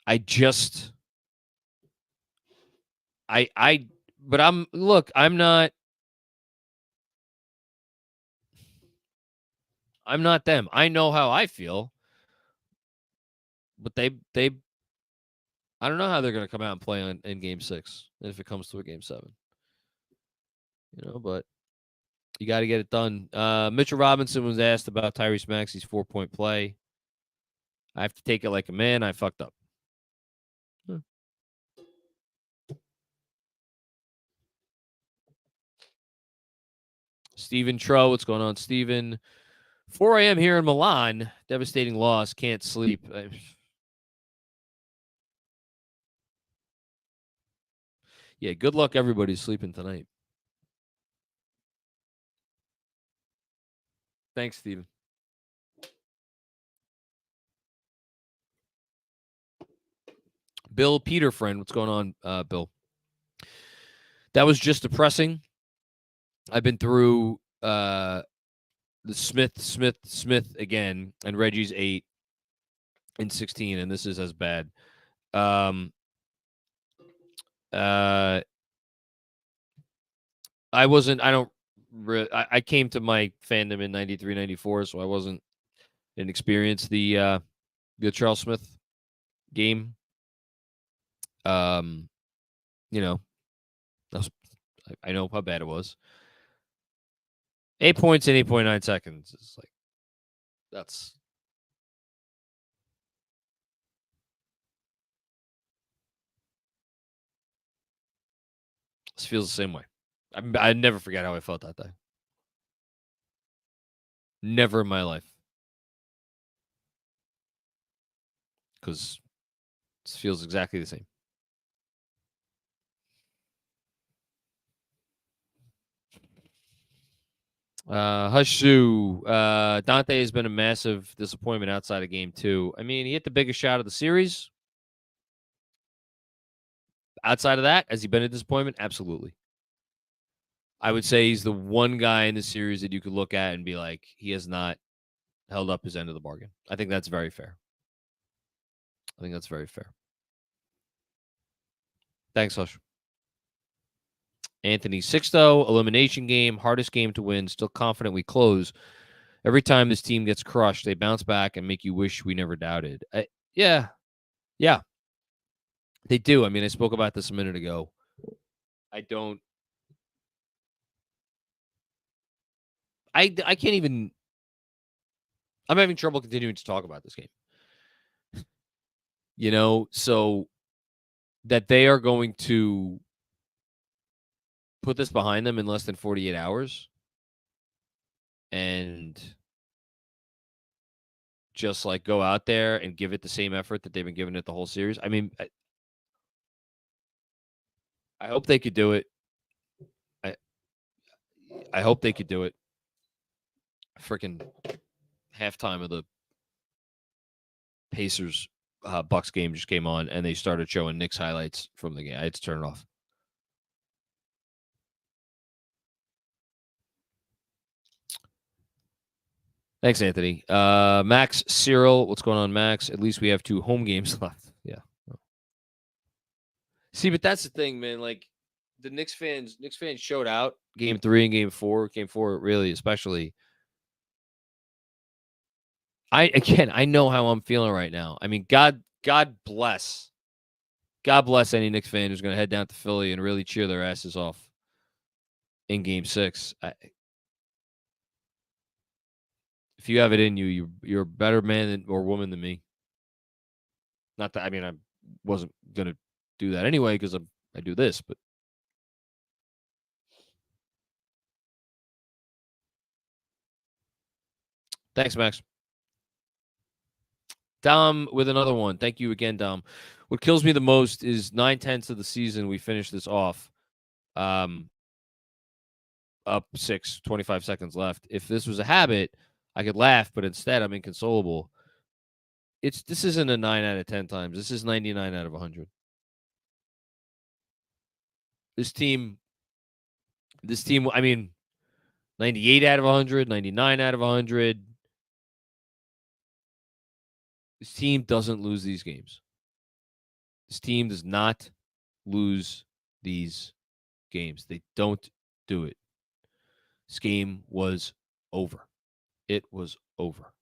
I just, but I'm not them. I know how I feel, but they I don't know how they're going to come out and play in Game 6 if it comes to a Game 7. You know, but you got to get it done. Mitchell Robinson was asked about Tyrese Maxey's 4-point play. I have to take it like a man. I fucked up. Stephen Tro, what's going on, Stephen? 4 a.m. here in Milan. Devastating loss. Can't sleep. Yeah, good luck everybody sleeping tonight. Thanks, Stephen. Bill Peterfriend, what's going on, Bill? That was just depressing. I've been through the Smith again, and Reggie's 8 and 16, and this is as bad. I came to my fandom in 93, 94, so I didn't experience the Charles Smith game. You know, I know how bad it was. 8 points in 8.9 seconds. It's like, this feels the same way. I never forget how I felt that day. Never in my life. Because it feels exactly the same. Hushu. Dante has been a massive disappointment outside of Game 2. I mean, he hit the biggest shot of the series. Outside of that, has he been a disappointment? Absolutely. I would say he's the one guy in the series that you could look at and be like, he has not held up his end of the bargain. I think that's very fair. Thanks, Hush. Anthony Sixto, elimination game, hardest game to win. Still confident we close. Every time this team gets crushed, they bounce back and make you wish we never doubted. Yeah. They do. I mean, I spoke about this a minute ago. I can't even. I'm having trouble continuing to talk about this game. You know, so that they are going to put this behind them in less than 48 hours and just like go out there and give it the same effort that they've been giving it the whole series. I mean, I hope they could do it. I hope they could do it. Freaking halftime of the Pacers Bucks game just came on, and they started showing Knicks highlights from the game. I had to turn it off. Thanks, Anthony. Max Cyril, what's going on, Max? At least we have 2 home games left. Yeah. See, but that's the thing, man. Like the Knicks fans showed out game 3 and game 4. Game 4, really, especially. I know how I'm feeling right now. I mean, God bless any Knicks fan who's going to head down to Philly and really cheer their asses off in game 6. If you have it in you, you're a better man or woman than me. Not that, I mean, I wasn't going to do that anyway because I do this, but thanks, Max. Dom with another one. Thank you again, Dom. What kills me the most is 9/10 of the season. We finished this off. Up 6, 25 seconds left. If this was a habit, I could laugh, but instead I'm inconsolable. This isn't a 9 out of 10 times. This is 99 out of 100. This team, I mean, 98 out of 100, 99 out of 100. This team doesn't lose these games. This team does not lose these games. They don't do it. This game was over. It was over.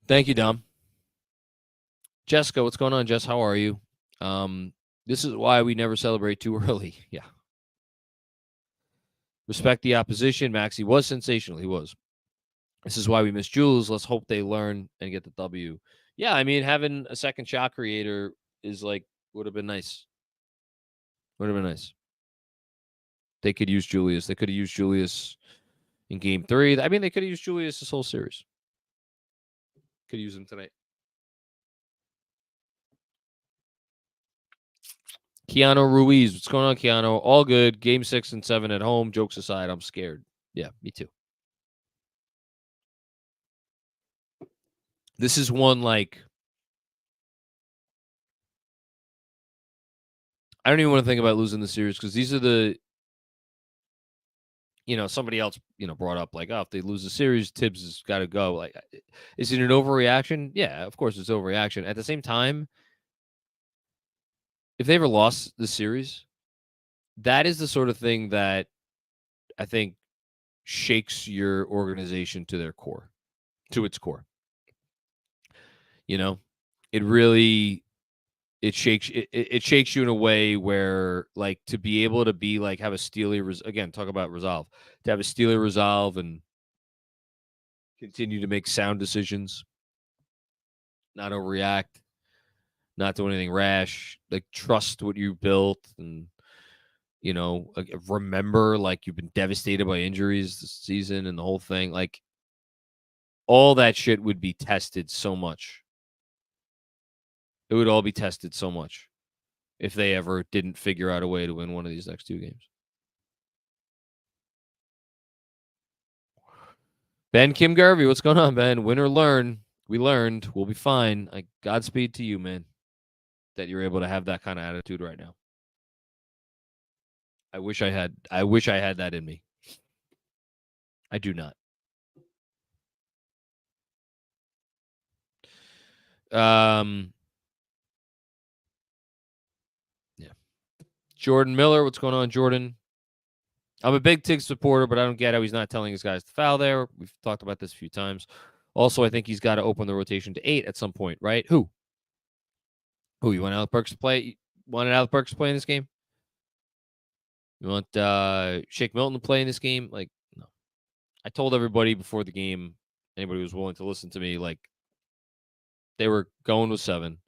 Thank you, Dom. Jessica, what's going on, Jess? How are you? This is why we never celebrate too early. Yeah. Respect the opposition. Maxey was sensational. He was. This is why we miss Jules. Let's hope they learn and get the W. Yeah, I mean, having a second shot creator is would have been nice. Would have been nice. They could use Julius. They could have used Julius in game 3. I mean, they could have used Julius this whole series. Could use him tonight. Keanu Ruiz. What's going on, Keanu? All good. Game 6 and 7 at home. Jokes aside, I'm scared. Yeah, me too. This is one I don't even want to think about losing the series because these are the, somebody else, brought up if they lose the series, Tibbs has got to go. Is it an overreaction? Yeah, of course it's overreaction. At the same time, if they ever lost the series, that is the sort of thing that I think shakes your organization to its core. It really shakes you in a way where to be able to be have a steely again, talk about resolve, to have a steely resolve and continue to make sound decisions, not overreact, not do anything rash, trust what you built and remember you've been devastated by injuries this season and the whole thing, all that shit would be tested so much. It would all be tested so much if they ever didn't figure out a way to win one of these next 2 games. Ben Kim Garvey, what's going on, Ben? Win or learn. We learned. We'll be fine. Godspeed to you, man, that you're able to have that kind of attitude right now. I wish I had that in me. I do not. Yeah. Jordan Miller, what's going on, Jordan? I'm a big Tiggs supporter, but I don't get how he's not telling his guys to foul there. We've talked about this a few times. Also, I think he's got to open the rotation to 8 at some point, right? Who? You want Alec Burks to play? Wanted Alec Burks to play in this game? You want Shake Milton to play in this game? No. I told everybody before the game, anybody who was willing to listen to me, they were going with 7.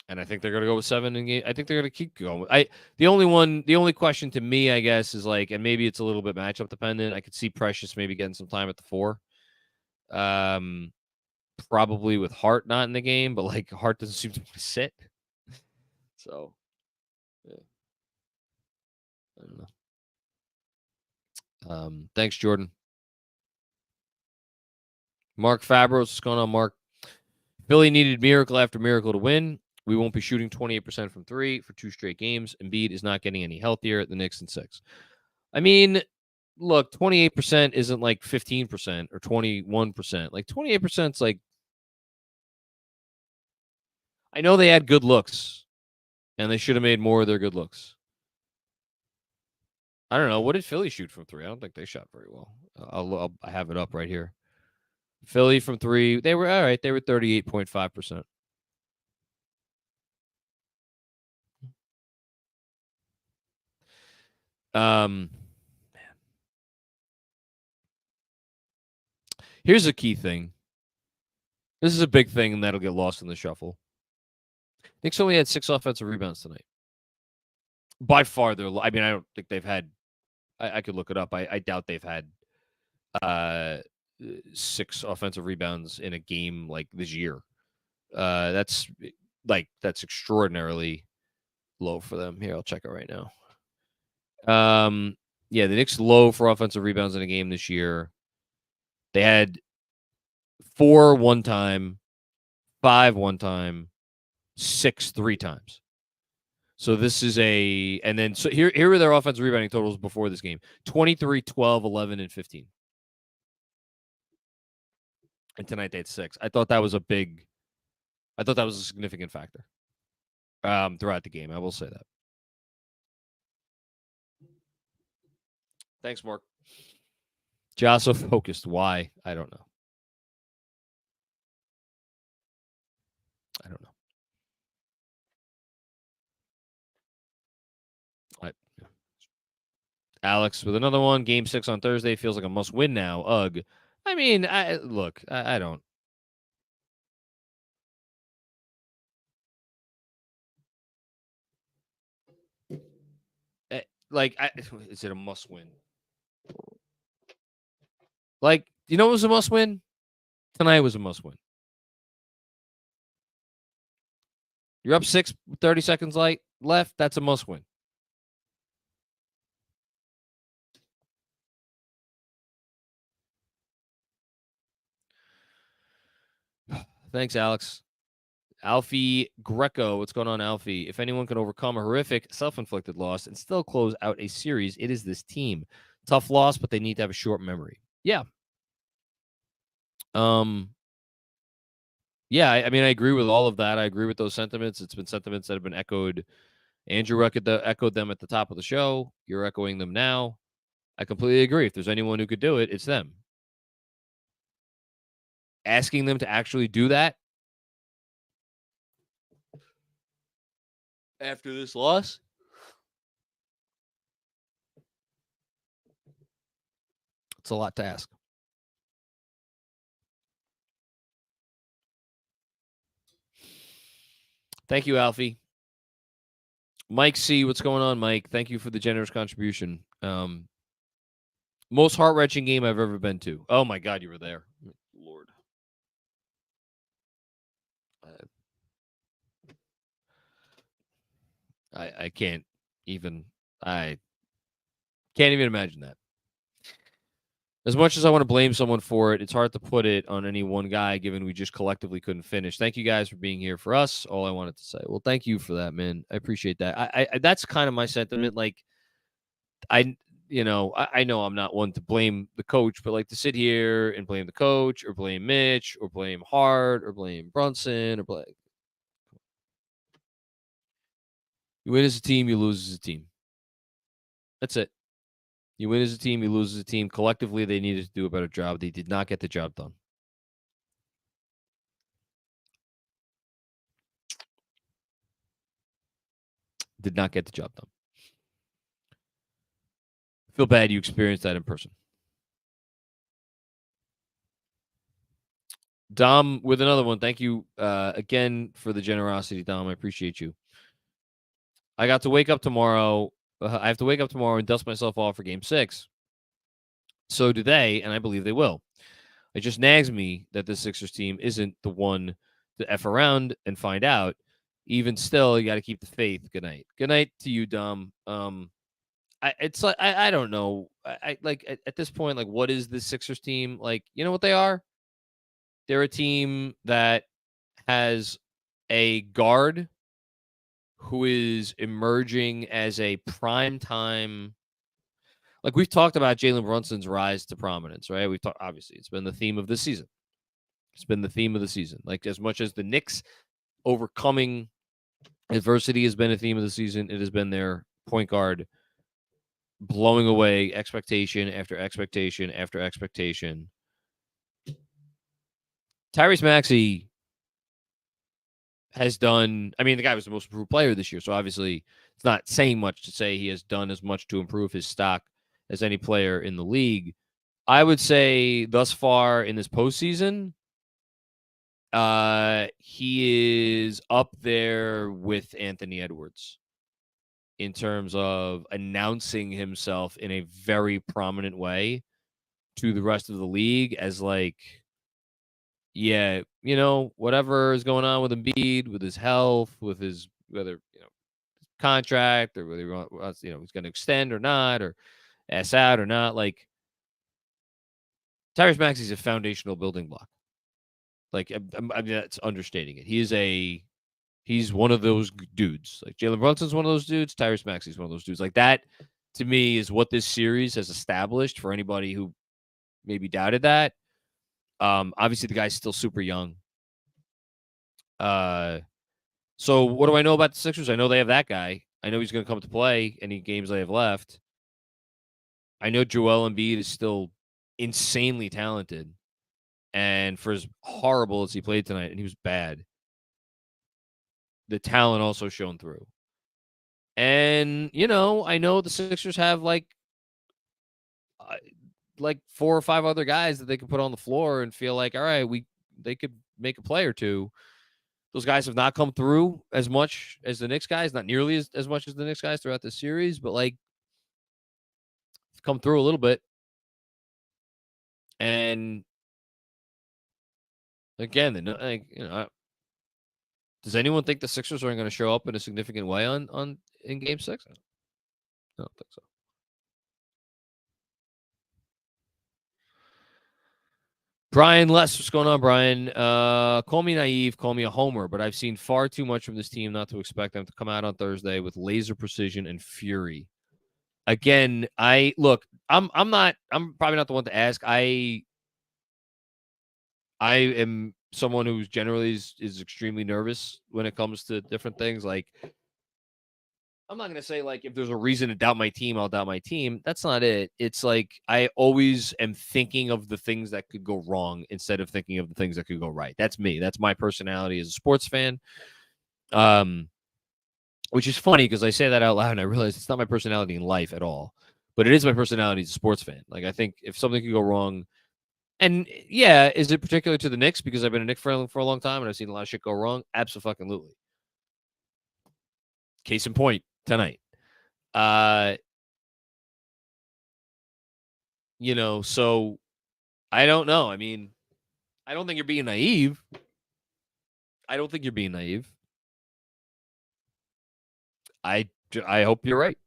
And I think they're going to go with 7 in game. I think they're going to keep going. The only question to me, I guess, is and maybe it's a little bit matchup dependent. I could see Precious maybe getting some time at the 4. Probably with Hart not in the game, but like Hart doesn't seem to want to sit. So, yeah. I don't know. Thanks, Jordan. Mark Fabros, what's going on, Mark? Philly needed miracle after miracle to win. We won't be shooting 28% from three for 2 straight games. Embiid is not getting any healthier. The Knicks in 6. I mean, look, 28% isn't like 15% or 21%. Like 28% is like, I know they had good looks and they should have made more of their good looks. I don't know. What did Philly shoot from 3? I don't think they shot very well. I have it up right here. Philly from 3, they were all right. They were 38.5%. Here's a key thing. This is a big thing, and that'll get lost in the shuffle. Knicks only had 6 offensive rebounds tonight. By far, I mean, I don't think they've had. I could look it up. I doubt they've had 6 offensive rebounds in a game like this year. That's extraordinarily low for them. Here, I'll check it right now. Yeah, the Knicks low for offensive rebounds in a game this year. They had 4 one time, 5 one time, 6 3 times. So this is and then so here are their offensive rebounding totals before this game: 23, 12, 11, and 15. And tonight they had 6. I thought that was a significant factor throughout the game. I will say that. Thanks, Mark. Jasso focused. Why? I don't know. Alex with another one. Game 6 on Thursday feels like a must-win now. Ugh. I mean, I don't. Is it a must-win? Like, you know, it was a must-win. Tonight was a must-win. You're up 6, 30 seconds left. That's a must-win. Thanks, Alex. Alfie Greco, what's going on, Alfie? If anyone can overcome a horrific self-inflicted loss and still close out a series, it is this team. Tough loss, but they need to have a short memory. Yeah. Yeah, I mean, I agree with all of that. I agree with those sentiments. It's been sentiments that have been echoed. Andrew echoed them at the top of the show. You're echoing them now. I completely agree. If there's anyone who could do it, it's them. Asking them to actually do that after this loss, it's a lot to ask. Thank you, Alfie. Mike C, what's going on, Mike? Thank you for the generous contribution. Most heart-wrenching game I've ever been to. Oh my God, you were there. Lord. I can't even imagine that. As much as I want to blame someone for it, it's hard to put it on any one guy, given we just collectively couldn't finish. Thank you guys for being here for us. All I wanted to say. Well, thank you for that, man. I appreciate that. I that's kind of my sentiment. Like, I know I'm not one to blame the coach, but like to sit here and blame the coach or blame Mitch or blame Hart or blame Brunson or blame. You win as a team, you lose as a team. That's it. You win as a team, you lose as a team. Collectively, they needed to do a better job. They did not get the job done. Did not get the job done. I feel bad you experienced that in person. Dom with another one. Thank you again for the generosity, Dom. I appreciate you. I got to wake up tomorrow. I have to wake up tomorrow and dust myself off for Game 6. So do they, and I believe they will. It just nags me that the Sixers team isn't the one to F around and find out. Even still, you got to keep the faith. Good night. Good night to you, Dom. It's like I don't know. I like at this point, like, what is the Sixers team? Like, you know what they are? They're a team that has a guard who is emerging as a prime time. Like, we've talked about Jalen Brunson's rise to prominence, right? We've talked, obviously, it's been the theme of this season. It's been the theme of the season. Like, as much as the Knicks overcoming adversity has been a theme of the season, it has been their point guard blowing away expectation after expectation after expectation. Tyrese Maxey has done, I mean, the guy was the most improved player this year, so obviously it's not saying much to say he has done as much to improve his stock as any player in the league. I would say thus far in this postseason, he is up there with Anthony Edwards in terms of announcing himself in a very prominent way to the rest of the league as, like, yeah, whatever is going on with Embiid, with his health, with his, whether, contract, or whether he wants, he's going to extend or not, or ass out or not. Like, Tyrese Maxey's a foundational building block. Like, I mean, that's understating it. He's one of those dudes. Like, Jalen Brunson's one of those dudes. Tyrese Maxey's one of those dudes. Like, that, to me, is what this series has established for anybody who maybe doubted that. Obviously, the guy's still super young. So what do I know about the Sixers? I know they have that guy. I know he's going to come to play any games they have left. I know Joel Embiid is still insanely talented. And for as horrible as he played tonight, and he was bad, the talent also shone through. And, I know the Sixers have like 4 or 5 other guys that they can put on the floor and feel like, all right, they could make a play or two. Those guys have not come through as much as the Knicks guys, not nearly as much as the Knicks guys throughout the series, but like, come through a little bit. And again, does anyone think the Sixers are going to show up in a significant way in Game 6? I don't think so. Brian Less, what's going on, Brian? Call me naive, call me a homer, but I've seen far too much from this team not to expect them to come out on Thursday with laser precision and fury. Again, I'm probably not the one to ask. I am someone who generally is extremely nervous when it comes to different things. Like, I'm not going to say, like, if there's a reason to doubt my team, I'll doubt my team. That's not it. It's like, I always am thinking of the things that could go wrong instead of thinking of the things that could go right. That's me. That's my personality as a sports fan. Which is funny because I say that out loud and I realize it's not my personality in life at all, but it is my personality as a sports fan. Like, I think if something could go wrong, and yeah, is it particular to the Knicks because I've been a Knicks fan for a long time and I've seen a lot of shit go wrong? Absolutely. Case in point, tonight. So I don't know. I mean, I don't think you're being naive. I hope you're right.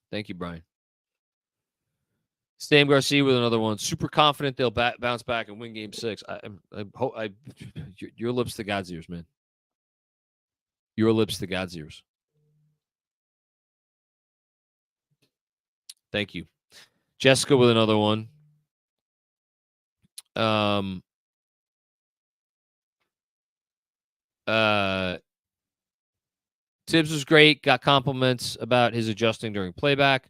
Thank you, Brian. Sam Garcia with another one. Super confident they'll bounce back and win Game 6. Your lips to God's ears, man. Your lips to God's ears. Thank you. Jessica with another one. Tibbs was great. Got compliments about his adjusting during playback.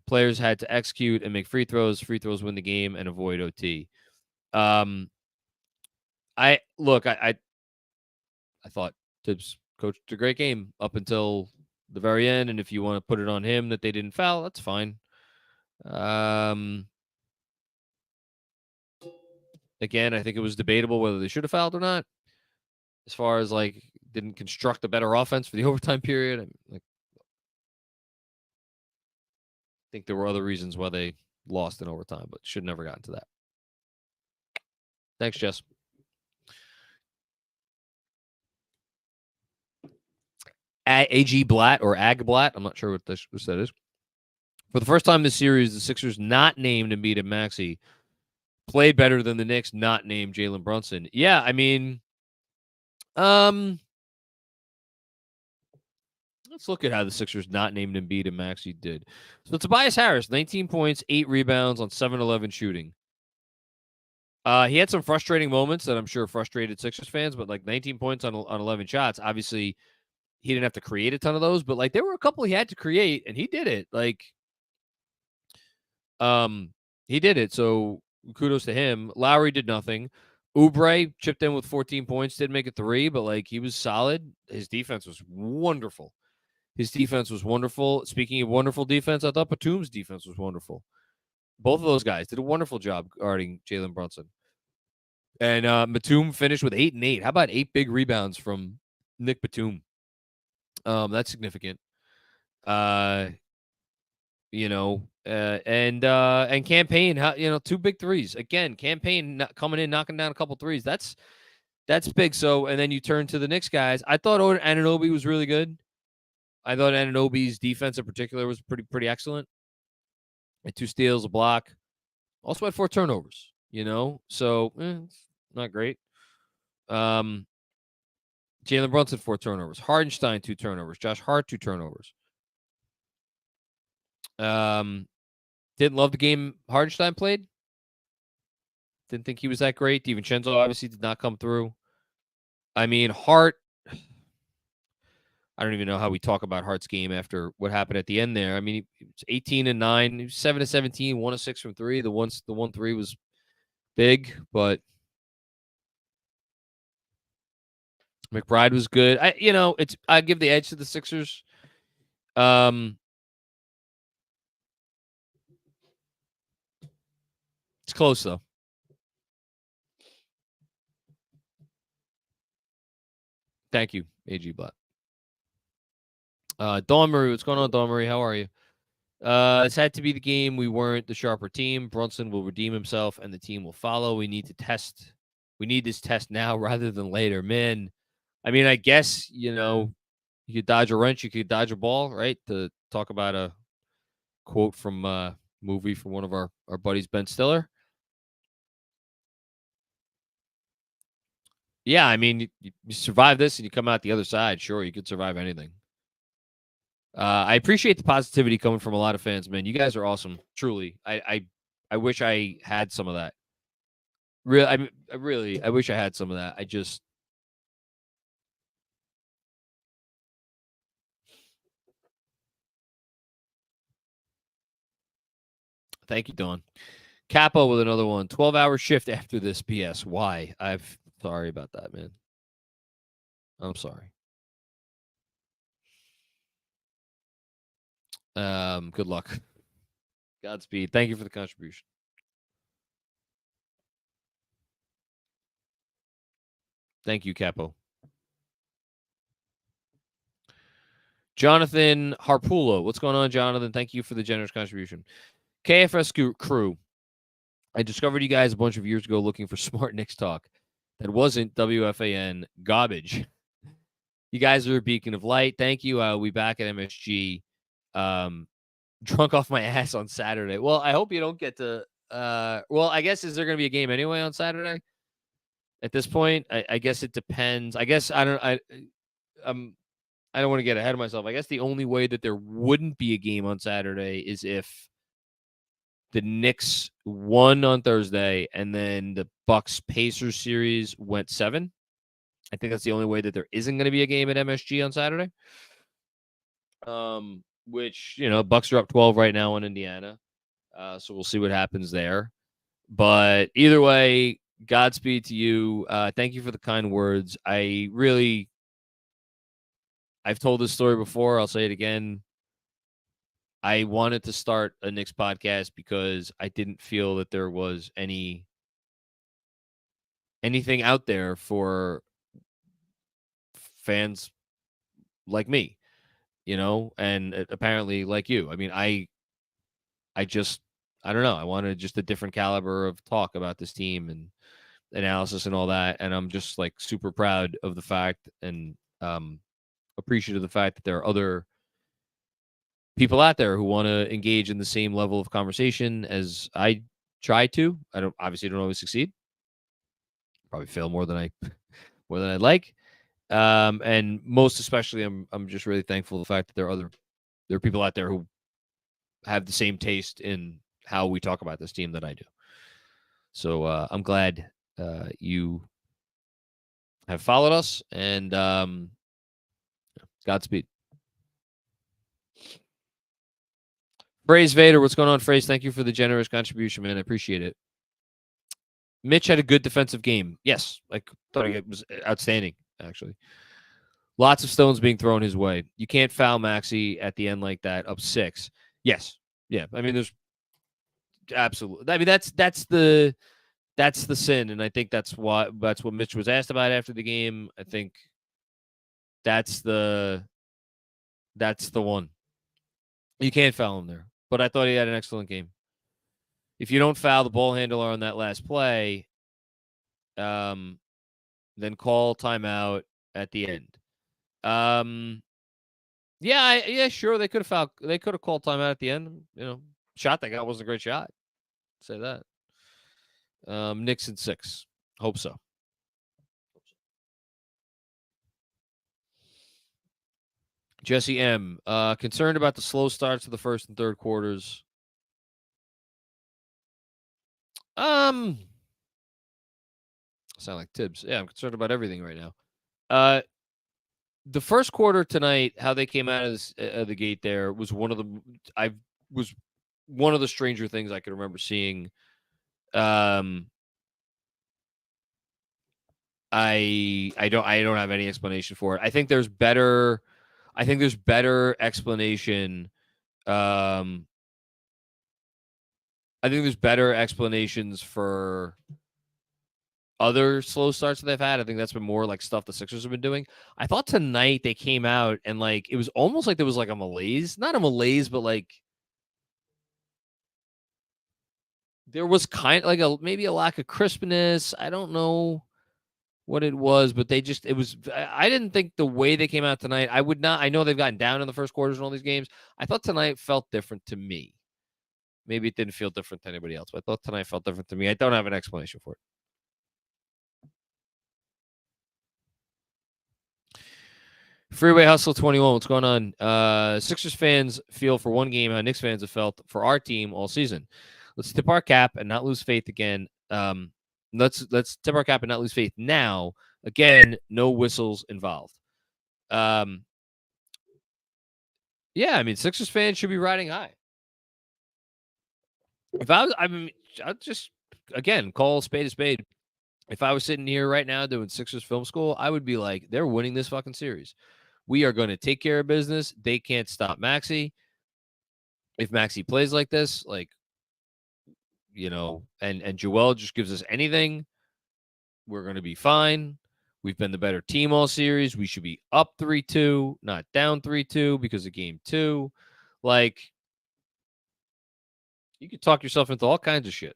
Players had to execute and make free throws. Free throws win the game and avoid OT. I thought Tibbs coached a great game up until the very end, and if you want to put it on him that they didn't foul, that's fine. Again, I think it was debatable whether they should have fouled or not. As far as, like, didn't construct a better offense for the overtime period. think there were other reasons why they lost in overtime, but should never gotten to that. Thanks, Jess. AG Blatt or Ag Blatt, I'm not sure what that is. For the first time this series, the Sixers not named Embiid and Maxey played better than the Knicks not named Jalen Brunson. Yeah, I mean, let's look at how the Sixers not named Embiid and Maxey did. So Tobias Harris, 19 points, 8 rebounds on 7-11 shooting. He had some frustrating moments that I'm sure frustrated Sixers fans, but like 19 points on 11 shots. Obviously, he didn't have to create a ton of those, but like there were a couple he had to create, and he did it. Like, he did it. So kudos to him. Lowry did nothing. Oubre chipped in with 14 points, did make it 3, but like he was solid. His defense was wonderful. Speaking of wonderful defense, I thought Batum's defense was wonderful. Both of those guys did a wonderful job guarding Jalen Brunson. And Batum finished with 8 and 8. How about 8 big rebounds from Nick Batum? That's significant. And Campaign, 2 big threes. Again, Campaign coming in, knocking down a couple threes. That's big. So, and then you turn to the Knicks guys. I thought Anunoby was really good. I thought Anunoby's defense in particular was pretty excellent. Had 2 steals, a block. Also had 4 turnovers, So, it's not great. Jalen Brunson, 4 turnovers. Hardenstein, 2 turnovers. Josh Hart, 2 turnovers. Didn't love the game Hardenstein played. Didn't think he was that great. DiVincenzo obviously did not come through. I mean, Hart, I don't even know how we talk about Hart's game after what happened at the end there. I mean, he was 18 and 9, he was 7 of 17, 1 of 6 from 3. The one 3 was big, but McBride was good. I give the edge to the Sixers. It's close though. Thank you, AG Blatt. Dawn Murray, what's going on, Dawn Murray? How are you? This had to be the game. We weren't the sharper team. Brunson will redeem himself, and the team will follow. We need this test now rather than later. Man, I mean, I guess, you could dodge a wrench, you could dodge a ball, right? To talk about a quote from a movie from one of our buddies, Ben Stiller. Yeah, I mean, you survive this and you come out the other side. Sure, you could survive anything. I appreciate the positivity coming from a lot of fans, man. You guys are awesome. Truly. I wish I had some of that. I wish I had some of that. Thank you, Dawn. Capo with another one. 12-hour shift after this BS. Why? Sorry about that, man. I'm sorry. Good luck. Godspeed. Thank you for the contribution. Thank you, Capo. Jonathan Harpulo. What's going on, Jonathan? Thank you for the generous contribution. KFS crew. I discovered you guys a bunch of years ago looking for smart Knicks talk. That wasn't WFAN garbage. You guys are a beacon of light. Thank you. I'll be back at MSG. Drunk off my ass on Saturday. Well, I hope you don't get to. I guess, is there going to be a game anyway on Saturday? At this point, I guess it depends. I guess I don't want to get ahead of myself. I guess the only way that there wouldn't be a game on Saturday is if the Knicks won on Thursday and then the Bucks Pacers series went 7. I think that's the only way that there isn't going to be a game at MSG on Saturday. Which, Bucks are up 12 right now in Indiana. So we'll see what happens there. But either way, Godspeed to you. Thank you for the kind words. I've told this story before. I'll say it again. I wanted to start a Knicks podcast because I didn't feel that there was anything out there for fans like me, and apparently like you. I mean, I don't know. I wanted just a different caliber of talk about this team and analysis and all that. And I'm just like super proud of the fact and appreciative of the fact that there are other people out there who want to engage in the same level of conversation as I try to. I don't always succeed. Probably fail more than I'd like. And most especially, I'm just really thankful for the fact that there are people out there who have the same taste in how we talk about this team that I do. So I'm glad you have followed us, and Godspeed. Phrase Vader, what's going on, Phrase? Thank you for the generous contribution, man. I appreciate it. Mitch had a good defensive game. Yes, I thought it was outstanding, actually. Lots of stones being thrown his way. You can't foul Maxey at the end like that, up 6. Yes. Yeah. I mean, there's absolutely. I mean, that's the sin, and I think that's what Mitch was asked about after the game. I think that's the one. You can't foul him there. But I thought he had an excellent game. If you don't foul the ball handler on that last play, then call timeout at the end. Yeah, sure. They could have called timeout at the end. Shot they got wasn't a great shot. Say that. Knicks in 6. Hope so. Jesse M. Concerned about the slow starts to the first and third quarters. Sound like Tibbs. Yeah, I'm concerned about everything right now. The first quarter tonight, how they came out of the gate there was one of the stranger things I could remember seeing. I don't have any explanation for it. I think there's better explanation. I think there's better explanations for other slow starts that they've had. I think that's been more like stuff the Sixers have been doing. I thought tonight they came out and like it was almost like there was like a malaise, not a malaise, but like there was kind of like maybe a lack of crispness. I don't know what it was, but I didn't think the way they came out tonight. I know they've gotten down in the first quarters in all these games. I thought tonight felt different to me. Maybe it didn't feel different to anybody else, but I thought tonight felt different to me. I don't have an explanation for it. Freeway Hustle 21, what's going on? Sixers fans feel for one game how Knicks fans have felt for our team all season. Let's tip our cap and not lose faith again. Let's tip our cap and not lose faith now. Again, no whistles involved. Yeah, I mean, Sixers fans should be riding high. If I'd just, again, call a spade a spade. If I was sitting here right now doing Sixers Film School, I would be like, they're winning this fucking series. We are going to take care of business. They can't stop Maxey. If Maxey plays like this, like, and Joel just gives us anything, we're going to be fine. We've been the better team all series. We should be up 3-2, not down 3-2 because of game 2. Like, you could talk yourself into all kinds of shit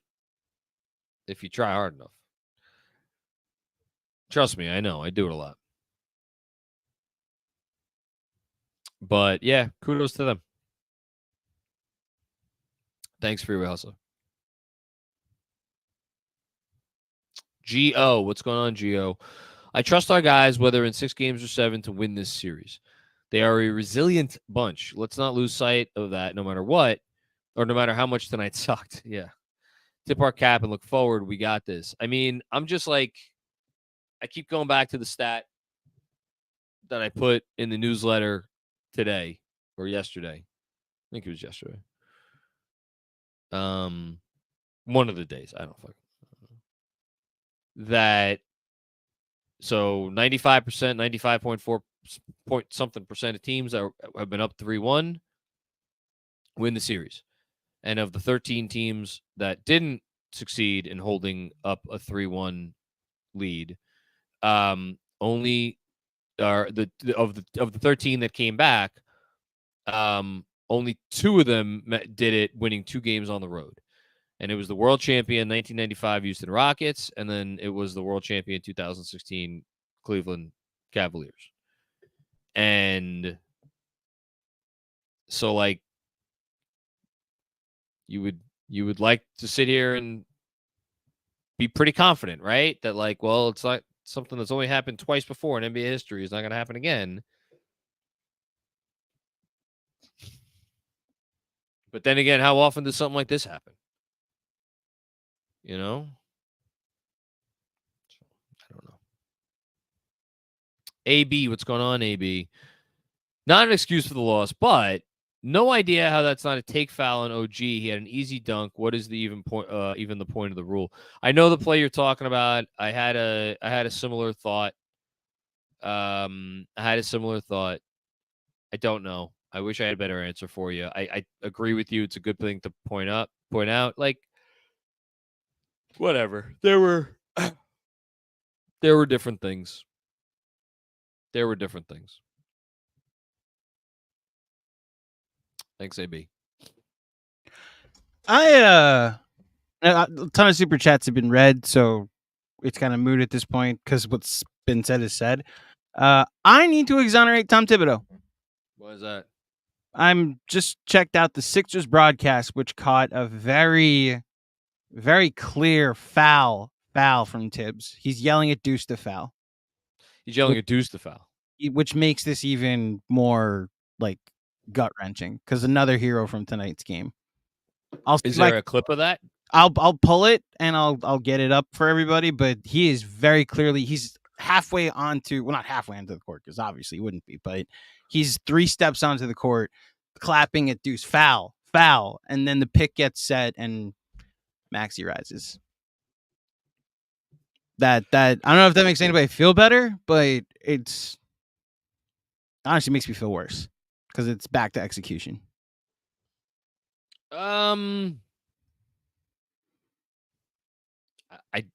if you try hard enough. Trust me, I know. I do it a lot. But, yeah, kudos to them. Thanks, Freeway Hustle. G.O., what's going on, G.O.? I trust our guys, whether in 6 games or 7, to win this series. They are a resilient bunch. Let's not lose sight of that no matter what, or no matter how much tonight sucked. Yeah. Tip our cap and look forward. We got this. I mean, I'm just like, I keep going back to the stat that I put in the newsletter today or yesterday. I think it was yesterday. One of the days. I don't fucking that. So 95%, 95.4 point something percent of teams that have been up 3-1 win the series. And of the 13 teams that didn't succeed in holding up a 3-1 lead, only are of the 13 that came back, only 2 of them did it, winning 2 games on the road. And it was the world champion 1995 Houston Rockets, and then it was the world champion 2016 Cleveland Cavaliers. And so, like, you would like to sit here and be pretty confident, right? That, like, well, it's like something that's only happened twice before in NBA history is not going to happen again. But then again, how often does something like this happen? You know? I don't know. AB, what's going on, AB? Not an excuse for the loss, but no idea how that's not a take foul on OG. He had an easy dunk. What is the even the point of the rule? I know the play you're talking about. I had a similar thought. I don't know. I wish I had a better answer for you. I agree with you. It's a good thing to point out. Like, whatever. There were different things. Thanks, AB. A ton of super chats have been read, so it's kind of moot at this point because what's been said is said. I need to exonerate Tom Thibodeau. What is that? I'm just checked out the Sixers broadcast, which caught a very, very clear foul from Tibbs. He's yelling at Deuce to foul. He's yelling at Deuce to foul. Which makes this even more, like, gut-wrenching because another hero from tonight's game. Is there a clip of that? I'll pull it and I'll get it up for everybody, but he is very clearly, he's halfway onto, well, not halfway onto the court because obviously he wouldn't be, but he's 3 steps onto the court clapping at Deuce, foul, and then the pick gets set and Maxey rises. That I don't know if that makes anybody feel better, but it's honestly makes me feel worse because it's back to execution. I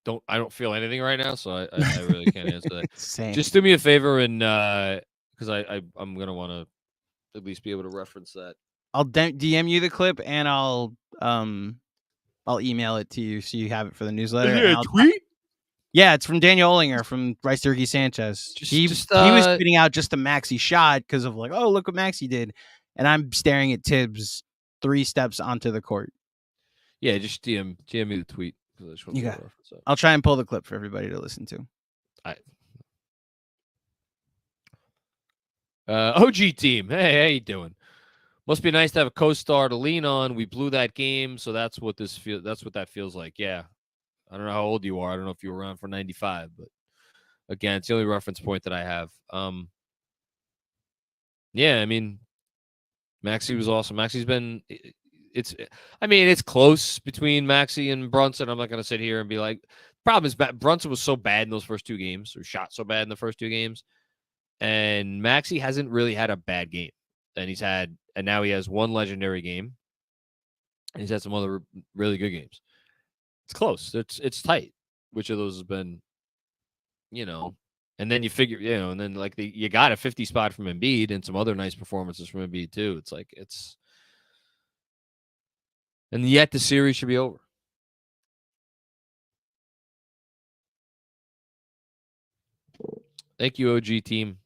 don't feel anything right now, so I really can't answer that. Same. Just do me a favor and because I'm gonna want to at least be able to reference that. I'll DM you the clip and I'll email it to you so you have it for the newsletter. Yeah, tweet. Yeah, it's from Daniel Ollinger from Rice Turkey Sanchez. He was tweeting out just a Maxey shot because of like, oh, look what Maxey did, and I'm staring at Tibbs 3 steps onto the court. Yeah, just DM me the tweet. You got it. I'll try and pull the clip for everybody to listen to. OG team, hey, how you doing? Must be nice to have a co-star to lean on. We blew that game, so that's what that feels like. Yeah. I don't know how old you are. I don't know if you were around for 95, but again, it's the only reference point that I have. Yeah, I mean, Maxey was awesome. Maxey's been it's close between Maxey and Brunson. I'm not going to sit here and be like, problem is Brunson was so bad in those first 2 games, or shot so bad in the first 2 games. And Maxey hasn't really had a bad game. And now he has 1 legendary game. And he's had some other really good games. It's close. It's tight. Which of those has been, and then you figure, and then like you got a 50 spot from Embiid and some other nice performances from Embiid too. It's like and yet the series should be over. Thank you, OG team.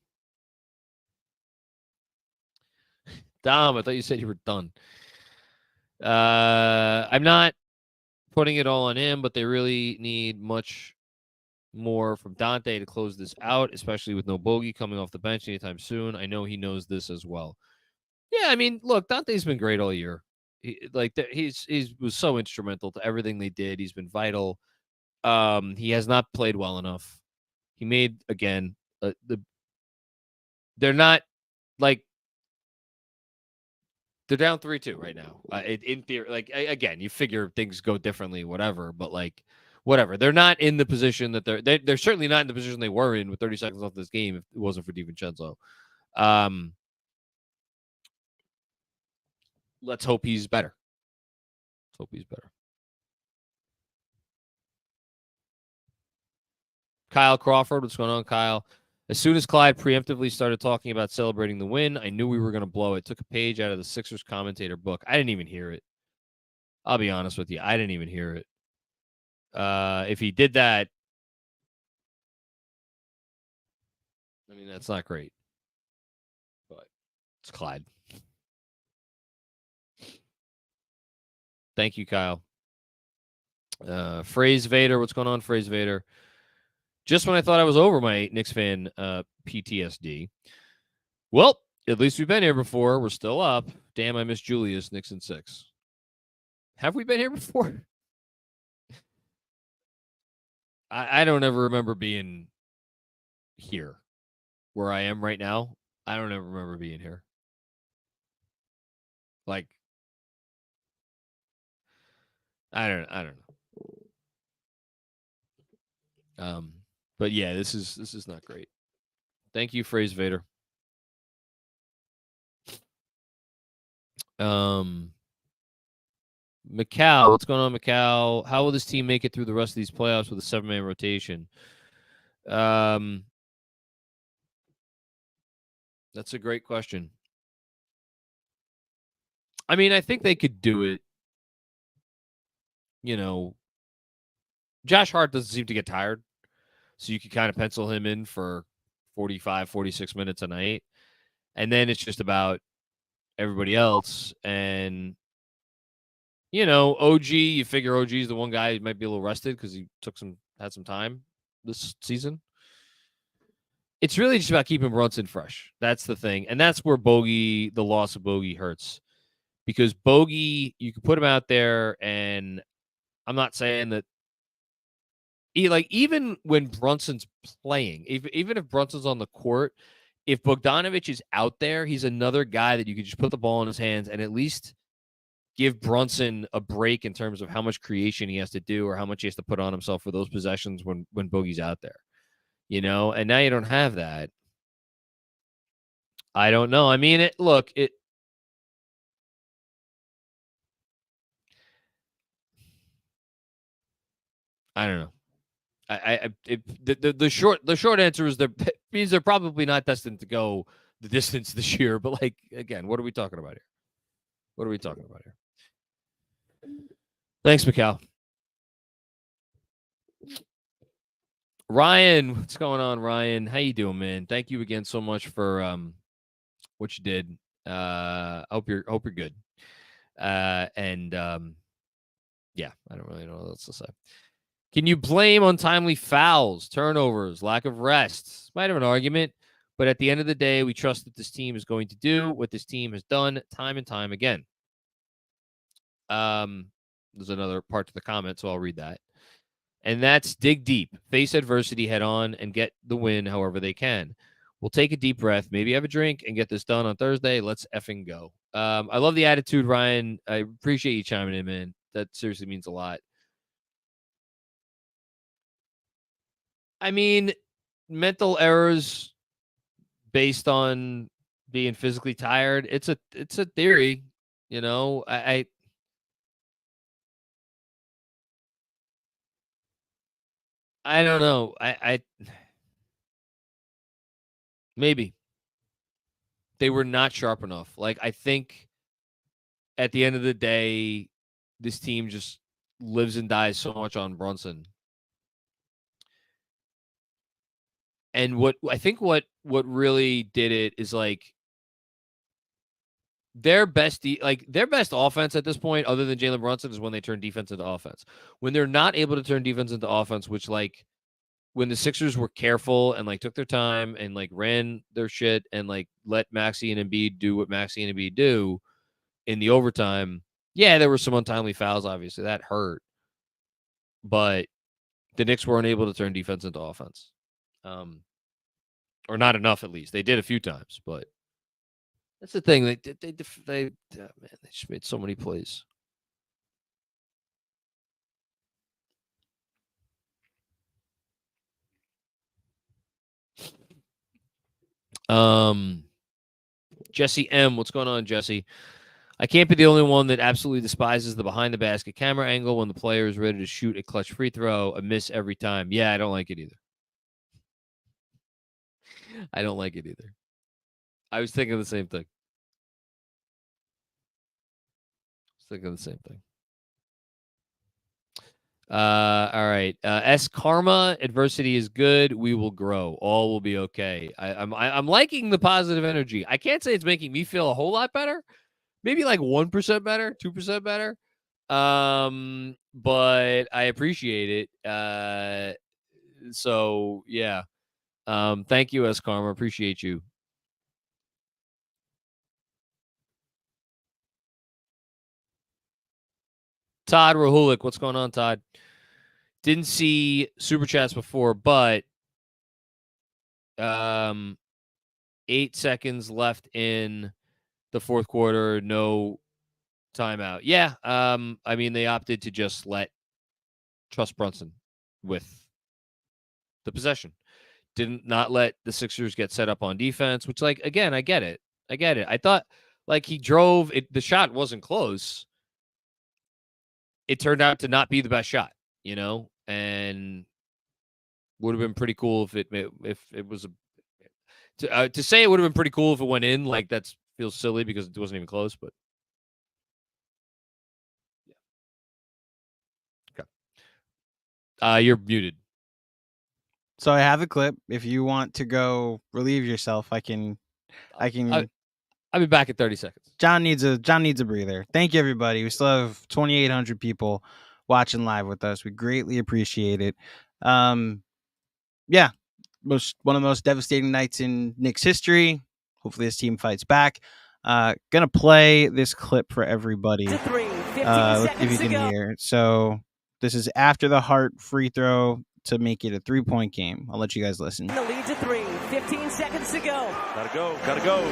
Dom, I thought you said you were done. I'm not putting it all on him, but they really need much more from Dante to close this out, especially with no Bogey coming off the bench anytime soon. I know he knows this as well. Yeah, I mean, look, Dante's been great all year. He was so instrumental to everything they did. He's been vital. He has not played well enough. He made again they're not like they're down 3-2 right now. In theory, like again, you figure things go differently, whatever. But like, whatever, they're not in the position that they're certainly not in the position they were in with 30 seconds left of this game if it wasn't for DiVincenzo. Let's hope he's better. Kyle Crawford, what's going on, Kyle? As soon as Clyde preemptively started talking about celebrating the win, I knew we were going to blow it. Took a page out of the Sixers commentator book. I didn't even hear it. I'll be honest with you. I didn't even hear it. If he did that, I mean, that's not great. But it's Clyde. Thank you, Kyle. Phrase Vader. What's going on, Phrase Vader? Just when I thought I was over my Knicks fan PTSD. Well, at least we've been here before. We're still up. Damn, I miss Julius. Knicks in 6. Have we been here before? I don't ever remember being here where I am right now. I don't ever remember being here. Like, I don't know. But yeah, this is not great. Thank you, Phrase Vader. Macau, what's going on, Macau? How will this team make it through the rest of these playoffs with a 7-man rotation? That's a great question. I mean, I think they could do it. You know, Josh Hart doesn't seem to get tired, so you could kind of pencil him in for 45, 46 minutes a night. And then it's just about everybody else. And, you know, OG, you figure OG is the one guy who might be a little rested because he had some time this season. It's really just about keeping Brunson fresh. That's the thing. And that's where the loss of Bogey hurts. Because Bogey, you can put him out there, and I'm not saying that even when Brunson's playing, even if Brunson's on the court, if Bogdanovic is out there, he's another guy that you could just put the ball in his hands and at least give Brunson a break in terms of how much creation he has to do or how much he has to put on himself for those possessions when Bogey's out there. You know, and now you don't have that. I don't know. I mean, I don't know. The short answer is means they're probably not destined to go the distance this year. But like again, what are we talking about here? Thanks, Macau. Ryan, what's going on, Ryan? How you doing, man? Thank you again so much for what you did. I hope you're good. Yeah, I don't really know what else to say. Can you blame untimely fouls, turnovers, lack of rest? Might have an argument, but at the end of the day, we trust that this team is going to do what this team has done time and time again. There's another part to the comment, so I'll read that. And that's dig deep, face adversity head on, and get the win however they can. We'll take a deep breath, maybe have a drink, and get this done on Thursday. Let's effing go. I love the attitude, Ryan. I appreciate you chiming in, man. That seriously means a lot. I mean, mental errors based on being physically tired. It's a theory, you know. I don't know. I maybe they were not sharp enough. Like I think at the end of the day, this team just lives and dies so much on Brunson. And what really did it is like their best offense at this point, other than Jalen Brunson, is when they turn defense into offense. When they're not able to turn defense into offense, which like when the Sixers were careful and like took their time and like ran their shit and like let Maxey and Embiid do what Maxey and Embiid do in the overtime. Yeah, there were some untimely fouls. Obviously, that hurt, but the Knicks weren't able to turn defense into offense. Or not enough, at least. They did a few times, but that's the thing. They just made so many plays. Jesse M, what's going on, Jesse? I can't be the only one that absolutely despises the behind the basket camera angle when the player is ready to shoot a clutch free throw, a miss every time. Yeah, I don't like it either. I don't like it either. I was thinking the same thing. All right. S karma. Adversity is good. We will grow. All will be okay. I'm liking the positive energy. I can't say it's making me feel a whole lot better. Maybe like 1% better, 2% better. But I appreciate it. So yeah. Thank you, S karma. Appreciate you. Todd Rahulik, what's going on, Todd? Didn't see super chats before, but 8 seconds left in the fourth quarter, no timeout. Yeah, I mean they opted to just let trust Brunson with the possession. Didn't not let the Sixers get set up on defense, which like again, I get it. I thought like he drove it, the shot wasn't close. It turned out to not be the best shot, and would have been pretty cool if it was to say it would have been pretty cool if it went in. Like that feels silly because it wasn't even close, but yeah. Okay. You're muted. So I have a clip. If you want to go relieve yourself, I can. I'll be back in 30 seconds. John needs a breather. Thank you, everybody. We still have 2,800 people watching live with us. We greatly appreciate it. Yeah, one of the most devastating nights in Knicks history. Hopefully, this team fights back. Gonna play this clip for everybody. If you can hear. So this is after the Hart free throw to make it a 3-point game. I'll let you guys listen. The lead to 3. 15 seconds to go. Gotta go.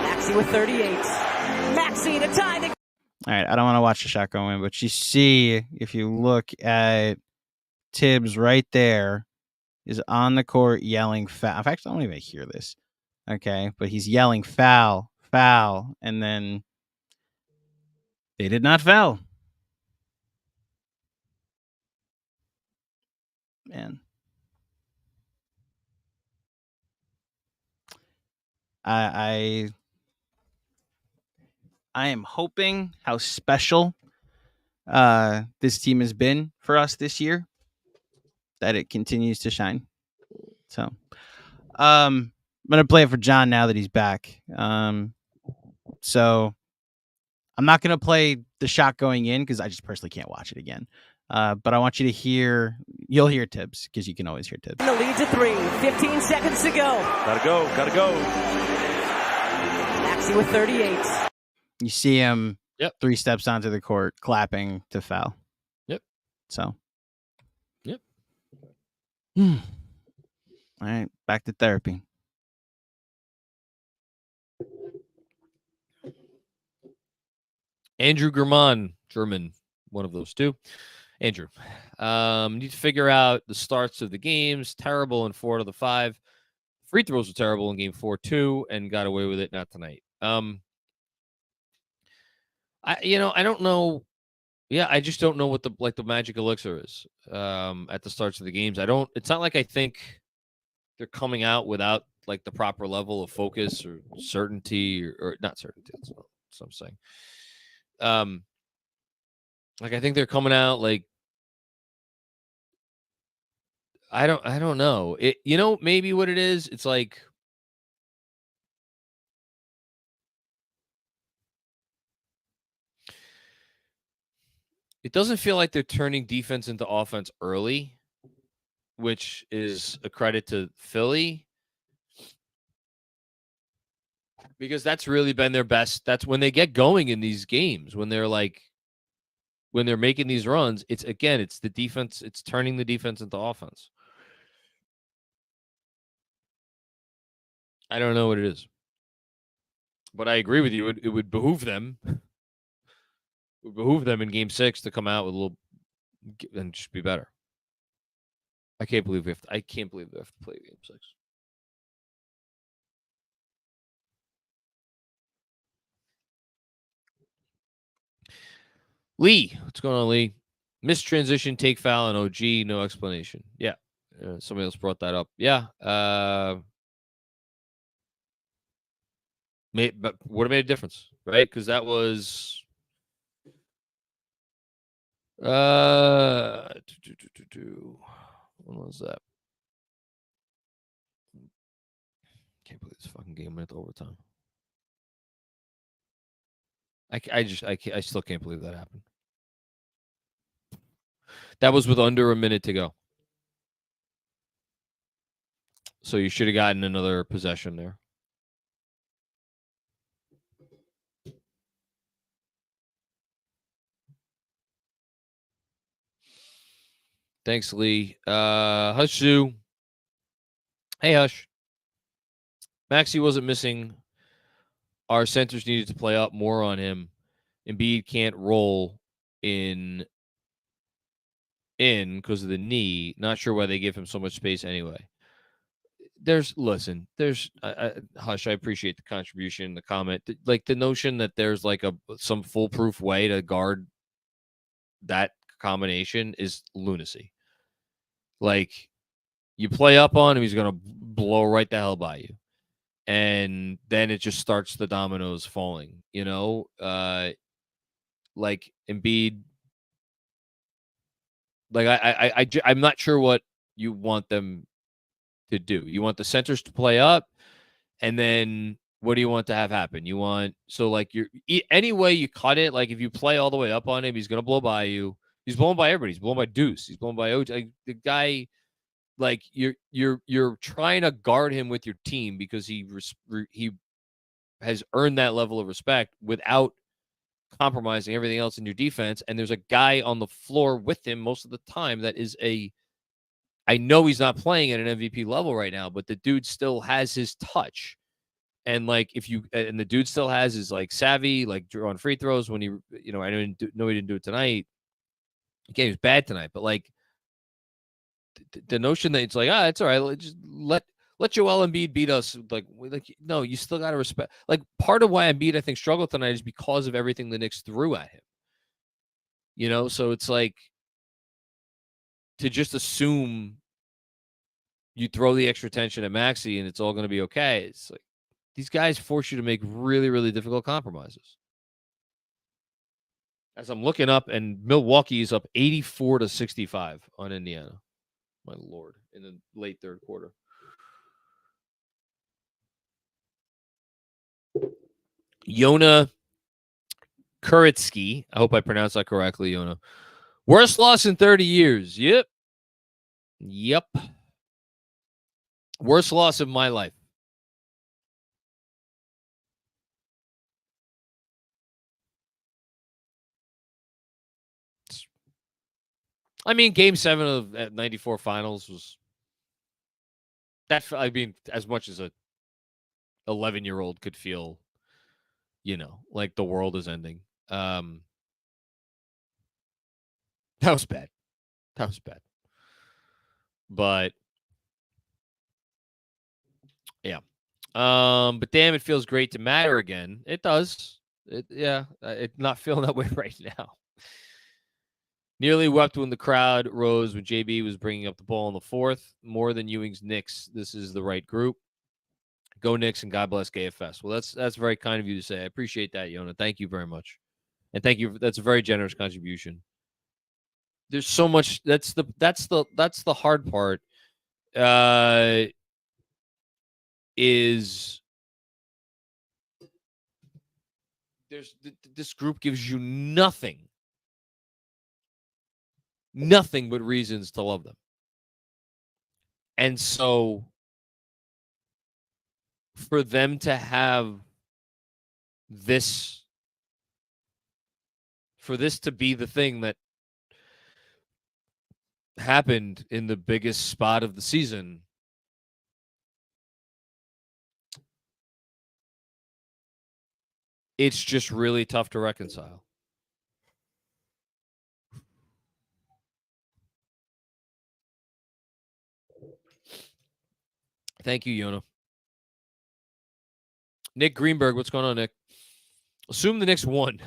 Maxey with 38. Maxey to tie the. All right, I don't want to watch the shot go in, but you see, if you look at Tibbs right there, is on the court yelling foul. In fact, I don't even hear this. Okay, but he's yelling foul, and then they did not foul. Man. I am hoping how special this team has been for us this year that it continues to shine. So I'm gonna play it for John now that he's back. So I'm not gonna play the shot going in because I just personally can't watch it again. But I want you to hear. You'll hear Tibbs because you can always hear Tibbs. The lead to 3. 15 seconds to go. Gotta go. Maxey with 38. You see him. Yep. 3 steps onto the court, clapping to foul. Yep. So. Yep. All right, back to therapy. Andrew German, one of those two. Andrew, need to figure out the starts of the games. Terrible in 4 out of the 5. Free throws were terrible in game 4 too, and got away with it. Not tonight. I don't know. Yeah, I just don't know what the magic elixir is at the starts of the games. It's not like I think they're coming out without like the proper level of focus or certainty or not certainty. That's what I'm saying. Like I think they're coming out like I don't know. Maybe what it is, it's like it doesn't feel like they're turning defense into offense early, which is a credit to Philly. Because that's really been their best. That's when they get going in these games, when they're making these runs, it's the defense, it's turning the defense into offense. I don't know what it is. But I agree with you. It would behoove them. In game 6 to come out with a little and just be better. I can't believe we have to play game 6. Lee, what's going on, Lee? Missed transition, take foul, and OG, no explanation. Yeah, Somebody else brought that up. Yeah. But would have made a difference, right? Because that was when was that? Can't believe this fucking game went to overtime. I still can't believe that happened. That was with under a minute to go. So you should have gotten another possession there. Thanks, Lee. Hush Sue. Hey, Hush. Maxey wasn't missing. Our centers needed to play up more on him. Embiid can't roll in because of the knee. Not sure why they give him so much space anyway. Hush, I appreciate the contribution, the comment. Like the notion that there's like some foolproof way to guard that combination is lunacy. Like you play up on him, he's going to blow right the hell by you. And then it just starts the dominoes falling, like Embiid. Like I'm not sure what you want them to do. You want the centers to play up, and then what do you want to have happen? You want any way you cut it. Like if you play all the way up on him, he's gonna blow by you. He's blown by everybody. He's blown by Deuce. He's blown by OJ. Like, the guy, like you're trying to guard him with your team because he has earned that level of respect without compromising everything else in your defense. And there's a guy on the floor with him most of the time that is I know he's not playing at an MVP level right now, but the dude still has his touch. And like and the dude still has his like savvy, like drawing free throws when he, I know he didn't do it tonight. Okay, he was bad tonight, but like the notion that it's like, it's all right, just let Joel Embiid beat us. Like no, you still got to respect. Like part of why Embiid I think struggled tonight is because of everything the Knicks threw at him. So it's like to just assume you throw the extra tension at Maxey and it's all going to be okay. It's like these guys force you to make really, really difficult compromises. As I'm looking up, and Milwaukee is up 84-65 on Indiana. My Lord, in the late third quarter. Yona Kuritsky. I hope I pronounced that correctly, Yona. Worst loss in 30 years. Yep. Worst loss of my life. I mean, Game 7 of that 94 Finals was that. I mean, as much as a 11-year-old could feel, like the world is ending. That was bad. But yeah. But damn, it feels great to matter again. It does. It's not feeling that way right now. Nearly wept when the crowd rose when JB was bringing up the ball in the fourth. More than Ewing's Knicks. This is the right group. Go Knicks and God bless KFS. Well, that's very kind of you to say. I appreciate that, Yona. Thank you very much, and thank you. That's a very generous contribution. There's so much. That's the hard part. Is this group gives you nothing but reasons to love them. And so for them to have this, for this to be the thing that happened in the biggest spot of the season, it's just really tough to reconcile. Thank you, Yona. Nick Greenberg, what's going on, Nick? Assume the Knicks won.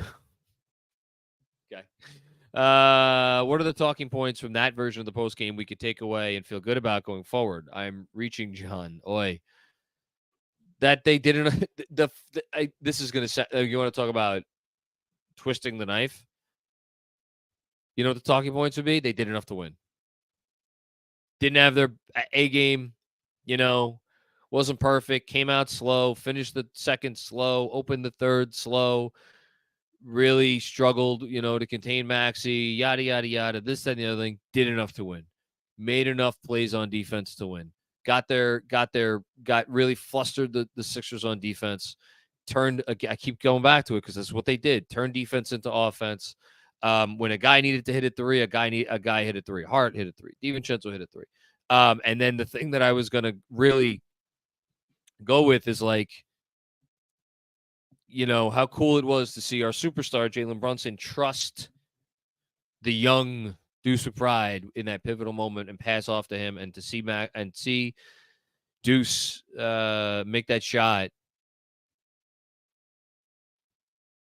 Okay. What are the talking points from that version of the post game we could take away and feel good about going forward? I'm reaching John. Oi. That they didn't. This is going to. You want to talk about twisting the knife? You know what the talking points would be? They did enough to win. Didn't have their A game, wasn't perfect, came out slow, finished the second slow, opened the third slow, really struggled, to contain Maxey, yada, yada, yada, this, that, and the other thing. Did enough to win. Made enough plays on defense to win. Got really flustered the Sixers on defense. I keep going back to it because that's what they did. Turned defense into offense. When a guy needed to hit a three, a guy hit a three. Hart hit a three. DiVincenzo hit a three. And then the thing that I was going to really go with is how cool it was to see our superstar, Jalen Brunson, trust the young Deuce McBride in that pivotal moment and pass off to him, and to see Deuce make that shot.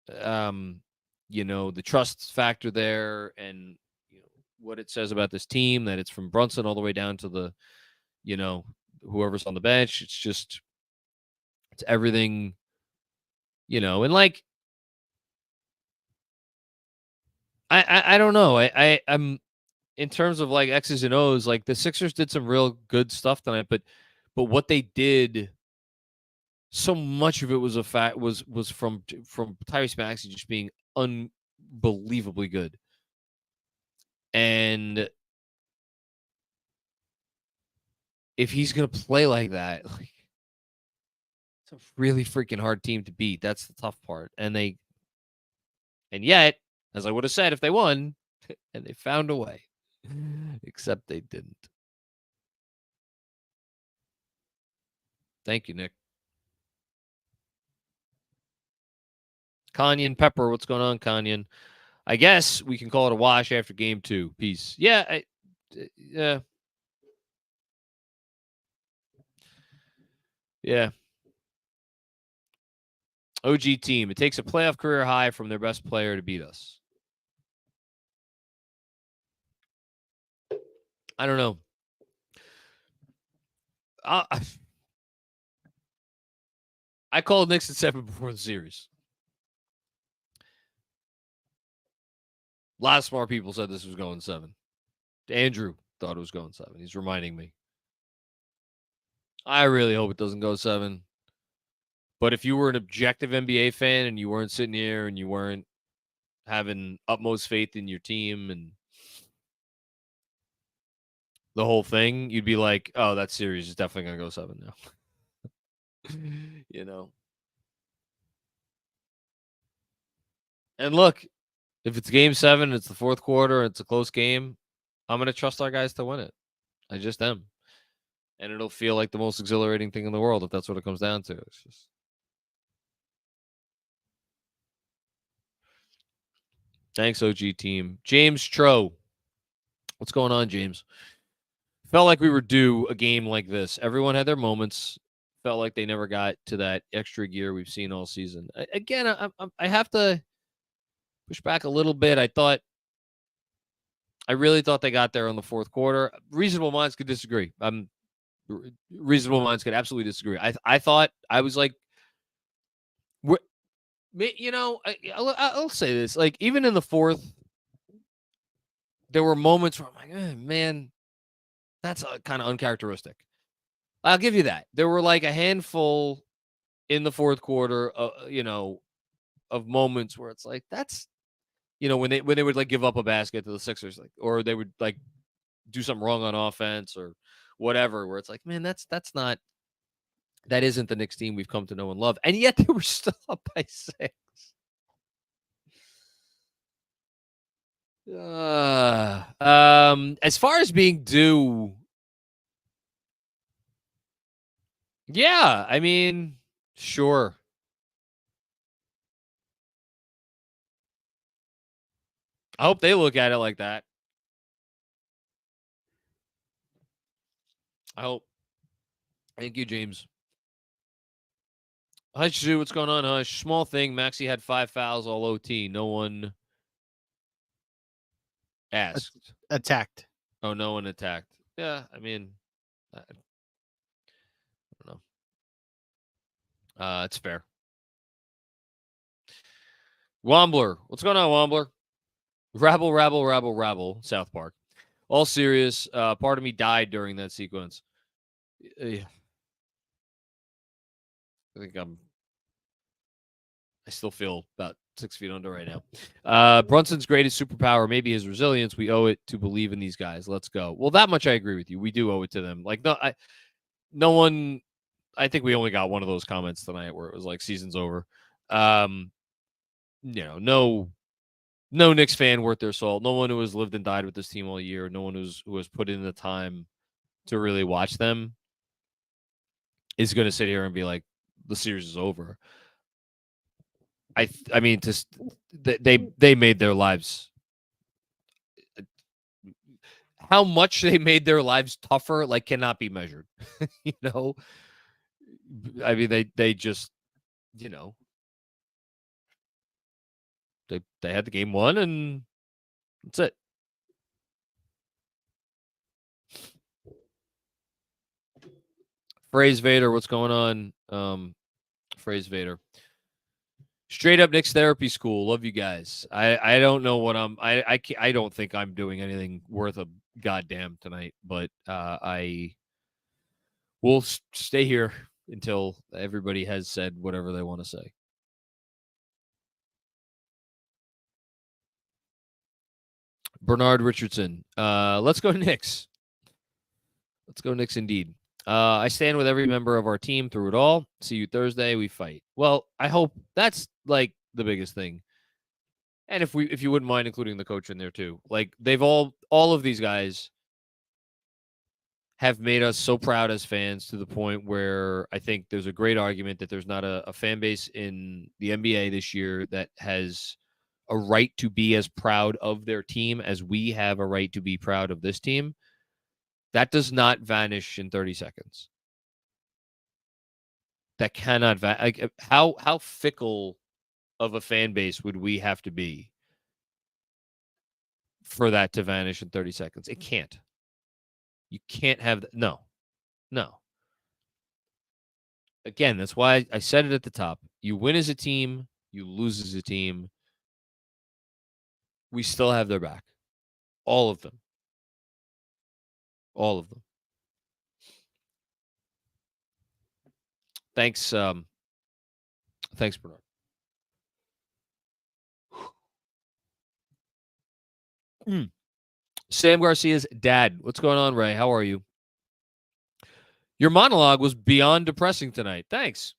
The trust factor there, and what it says about this team, that it's from Brunson all the way down to the, whoever's on the bench. It's everything, and I don't know. I'm in terms of X's and O's, the Sixers did some real good stuff tonight, but what they did, so much of it was was from Tyrese Maxey just being unbelievably good. And if he's going to play like that, it's a really freaking hard team to beat. That's the tough part. And yet, as I would have said if they won, and they found a way, except they didn't. Thank you, Nick. Kanyan Pepper, what's going on, Kanyan? I guess we can call it a wash after game 2. Peace. Yeah. Yeah. Yeah. OG team. It takes a playoff career high from their best player to beat us. I don't know. I called Knicks at 7 before the series. A lot of smart people said this was going 7. Andrew thought it was going 7. He's reminding me. I really hope it doesn't go 7. But if you were an objective NBA fan and you weren't sitting here and you weren't having utmost faith in your team and the whole thing, you'd be like, oh, that series is definitely going to go 7 now. And look, if it's game 7, it's the fourth quarter, it's a close game, I'm going to trust our guys to win it. I just am. And it'll feel like the most exhilarating thing in the world if that's what it comes down to. It's just... Thanks, OG team. James Tro. What's going on, James? Felt like we were due a game like this. Everyone had their moments. Felt like they never got to that extra gear we've seen all season. Again, I have to push back a little bit. I really thought they got there on the fourth quarter. Reasonable minds could disagree. Reasonable minds could absolutely disagree. I thought, I was like, I'll say this. Even in the fourth, there were moments where I'm like, man, that's kind of uncharacteristic. I'll give you that. There were a handful in the fourth quarter, of moments where it's like, that's, when they would give up a basket to the Sixers, or they would do something wrong on offense or whatever, where it's like, man, that isn't the Knicks team we've come to know and love. And yet they were still up by 6. As far as being due, yeah, I mean, sure. I hope they look at it like that. I hope. Thank you, James. Hush, what's going on, Hush? Small thing. Maxey had 5 fouls all OT. No one Asked. Attacked. Oh, no one attacked. Yeah, I mean, I don't know. It's fair. Wombler. What's going on, Wombler? Rabble, rabble, rabble, rabble. South Park. All serious. Part of me died during that sequence. Yeah. I still feel about 6 feet under right now. Brunson's greatest superpower, maybe his resilience. We owe it to believe in these guys. Let's go. Well, that much I agree with you. We do owe it to them. Like, no one. I think we only got one of those comments tonight where it was like season's over. No Knicks fan worth their salt. No one who has lived and died with this team all year. No one who has put in the time to really watch them is going to sit here and be like, the series is over. I mean, they made their lives. How much they made their lives tougher, like, cannot be measured. I mean, they just, they had the game won, and that's it. Phrase Vader, what's going on? Phrase Vader. Straight up Knicks therapy school. Love you guys. I don't know what I don't think I'm doing anything worth a goddamn tonight, but I will stay here until everybody has said whatever they want to say. Bernard Richardson. Let's go Knicks. Let's go Knicks indeed. I stand with every member of our team through it all. See you Thursday. We fight. Well, I hope that's like the biggest thing. And if you wouldn't mind including the coach in there too, like they've all of these guys have made us so proud as fans to the point where I think there's a great argument that there's not a fan base in the NBA this year that has a right to be as proud of their team as we have a right to be proud of this team. That does not vanish in 30 seconds. That cannot vanish. How fickle of a fan base would we have to be for that to vanish in 30 seconds? It can't. You can't have that. No. Again, that's why I said it at the top. You win as a team, you lose as a team. We still have their back. All of them. All of them. Thanks, Bernard. Sam Garcia's dad. What's going on, Ray? How are you? Your monologue was beyond depressing tonight. Thanks.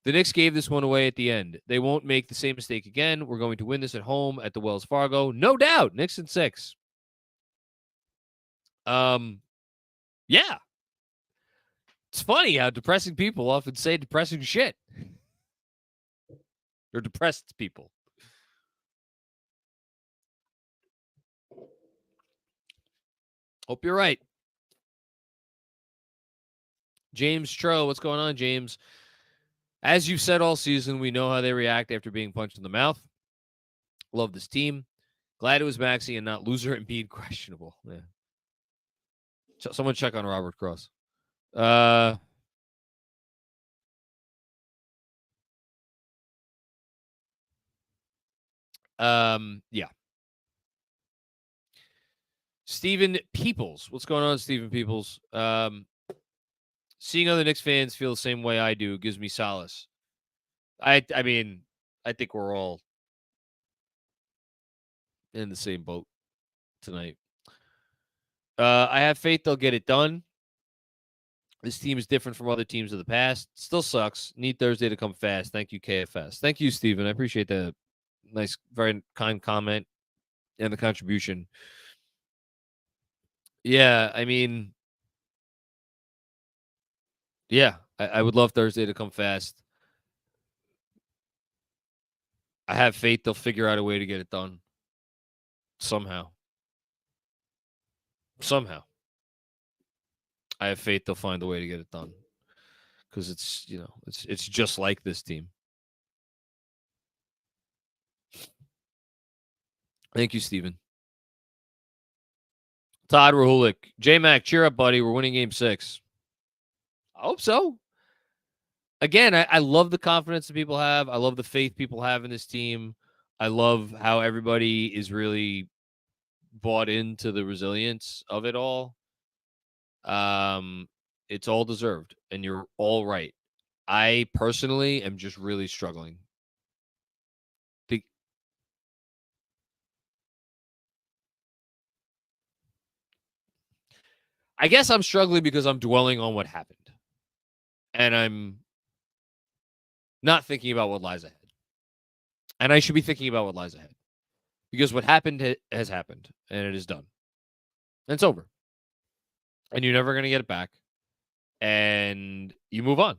The Knicks gave this one away at the end. They won't make the same mistake again. We're going to win this at home at the Wells Fargo. No doubt. Knicks in 6. Yeah. It's funny how depressing people often say depressing shit. Or depressed people. Hope you're right. James Tro, what's going on, James? As you've said all season, we know how they react after being punched in the mouth. Love this team. Glad it was Maxey and not loser and being questionable. Yeah. Someone check on Robert Cross. Yeah. Stephen Peoples. What's going on, Stephen Peoples? Seeing other Knicks fans feel the same way I do gives me solace. I mean, I think we're all in the same boat tonight. I have faith they'll get it done. This team is different from other teams of the past. Still sucks. Need Thursday to come fast. Thank you, KFS. Thank you, Stephen. I appreciate the nice, very kind comment and the contribution. Yeah, I mean, yeah, I would love Thursday to come fast. I have faith they'll figure out a way to get it done. Somehow. I have faith they'll find a way to get it done. Because it's, it's just like this team. Thank you, Stephen. Todd Rahulik. J-Mac, cheer up, buddy. We're winning game 6. I hope so. Again, I love the confidence that people have. I love the faith people have in this team. I love how everybody is really bought into the resilience of it all. It's all deserved, and you're all right. I personally am just really struggling. I guess I'm struggling because I'm dwelling on what happened. And I'm not thinking about what lies ahead. And I should be thinking about what lies ahead. Because what happened has happened, and it is done. And it's over. And you're never going to get it back. And you move on.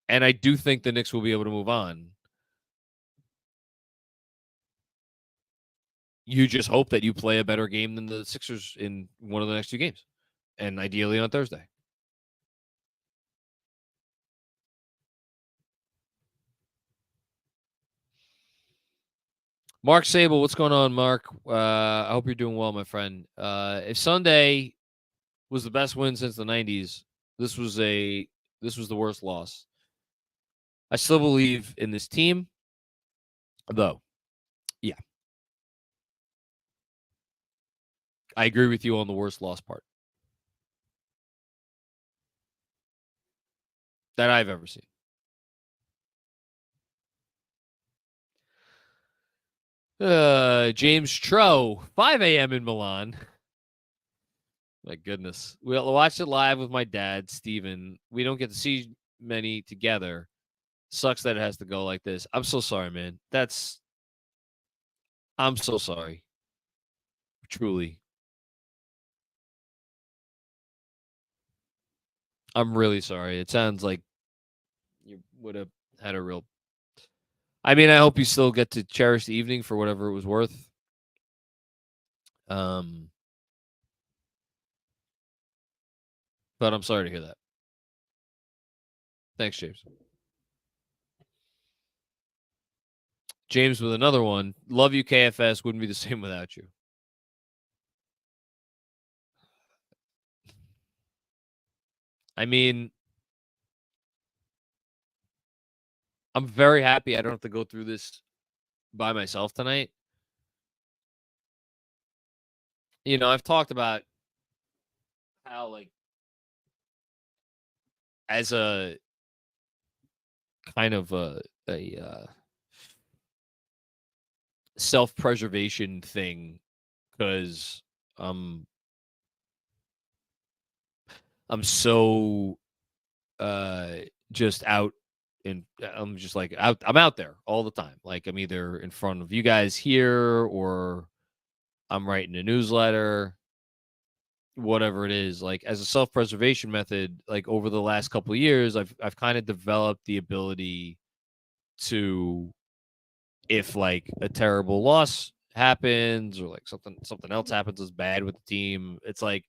And I do think the Knicks will be able to move on. You just hope that you play a better game than the Sixers in one of the next 2 games. And ideally on Thursday. Mark Sable, what's going on, Mark? I hope you're doing well, my friend. If Sunday was the best win since the 90s, this was the worst loss. I still believe in this team, though. Yeah. I agree with you on the worst loss part that I've ever seen. James Tro, 5 a.m. in Milan. My goodness. We'll watch it live with my dad, Steven. We don't get to see many together. Sucks that it has to go like this. I'm so sorry, man. I'm so sorry. Truly. I'm really sorry. It sounds like you would have had a real... I mean, I hope you still get to cherish the evening for whatever it was worth. But I'm sorry to hear that. Thanks, James. James with another one. Love you, KFS. Wouldn't be the same without you. I mean, I'm very happy I don't have to go through this by myself tonight. You know, I've talked about how, like, as a kind of a self-preservation thing, because I'm so just out, and I'm just like I'm out there all the time. Like, I'm either in front of you guys here, or I'm writing a newsletter, whatever it is. Like, as a self-preservation method, like, over the last couple of years, I've kind of developed the ability to, if like a terrible loss happens, or like something else happens that's bad with the team, it's like,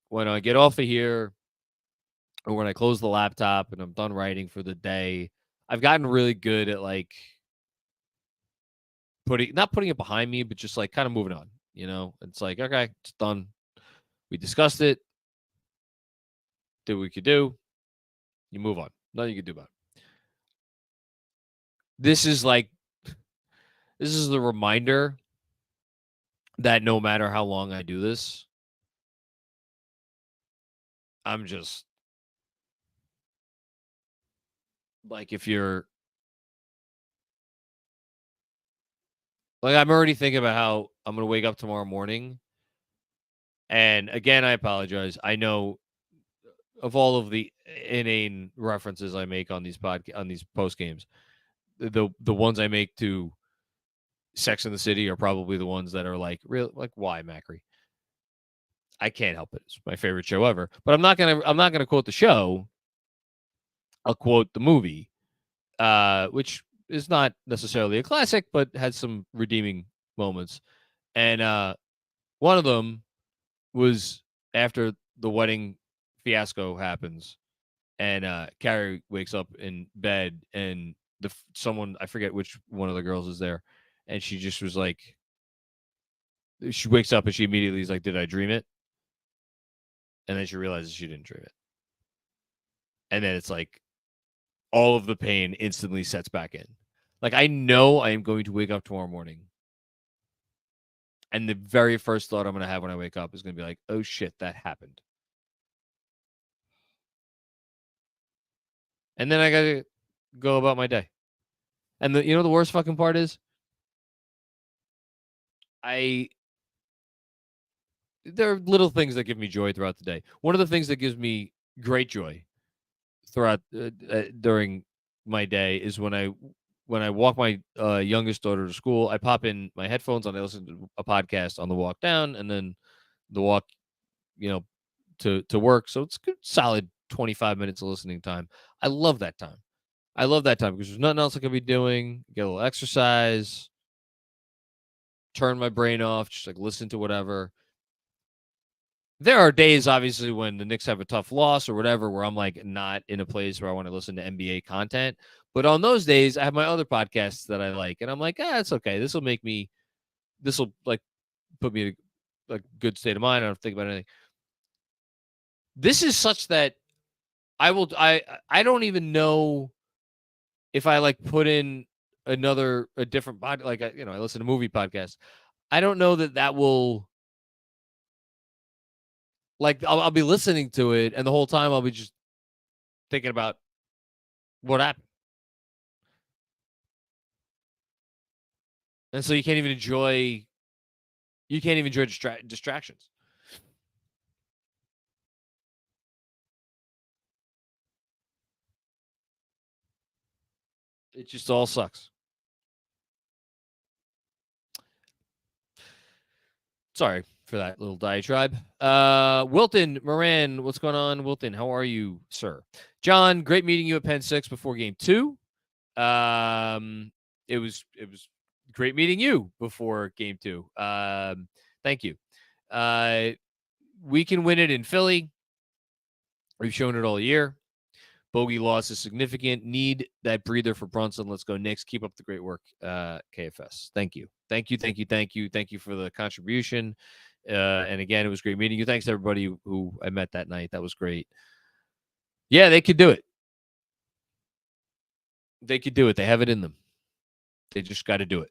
when I get off of here, or when I close the laptop and I'm done writing for the day, I've gotten really good at, like, not putting it behind me, but just like kind of moving on. You know, it's like, okay, it's done. We discussed it. Did what we could do. You move on. Nothing you can do about it. This is the reminder that no matter how long I do this, I'm just like, if you're like, I'm already thinking about how I'm going to wake up tomorrow morning. And again, I apologize. I know of all of the inane references I make on these post games, the ones I make to Sex and the City are probably the ones that are like, real, like, why, Macri? I can't help it. It's my favorite show ever. But I'm not gonna quote the show. I'll quote the movie, which is not necessarily a classic, but has some redeeming moments. And one of them was after the wedding fiasco happens, and Carrie wakes up in bed, and someone, I forget which one of the girls is there, and she just was like, she wakes up and she immediately is like, did I dream it? And then she realizes she didn't dream it. And then it's like all of the pain instantly sets back in. Like, I know I am going to wake up tomorrow morning. And the very first thought I'm going to have when I wake up is going to be like, oh, shit, that happened. And then I got to go about my day. And the worst fucking part is there are little things that give me joy throughout the day. One of the things that gives me great joy throughout during my day is when I walk my youngest daughter to school, I pop in my headphones and I listen to a podcast on the walk down and then the walk, to work. So it's a good solid 25 minutes of listening time. I love that time. Because there's nothing else I could be doing. Get a little exercise, turn my brain off, just like listen to whatever. There are days, obviously, when the Knicks have a tough loss or whatever, where I'm like not in a place where I want to listen to NBA content. But on those days, I have my other podcasts that I like, and I'm like, it's okay. This will like put me in a good state of mind. I don't think about anything. This is such that I don't even know if I like put in a different pod, like I listen to movie podcasts. I don't know that will. Like, I'll be listening to it, and the whole time I'll be just thinking about what happened. And so you can't even enjoy distractions. It just all sucks. Sorry for that little diatribe. Wilton Moran, what's going on? Wilton, how are you, sir? John, great meeting you at Penn 6 before game 2. It was great meeting you before game 2. Thank you. We can win it in Philly. We've shown it all year. Bogey loss is significant. Need that breather for Brunson. Let's go Knicks. Keep up the great work, KFS. Thank you. Thank you for the contribution. And again, it was great meeting you. Thanks to everybody who I met that night. That was great. Yeah, they could do it. They could do it. They have it in them. They just got to do it.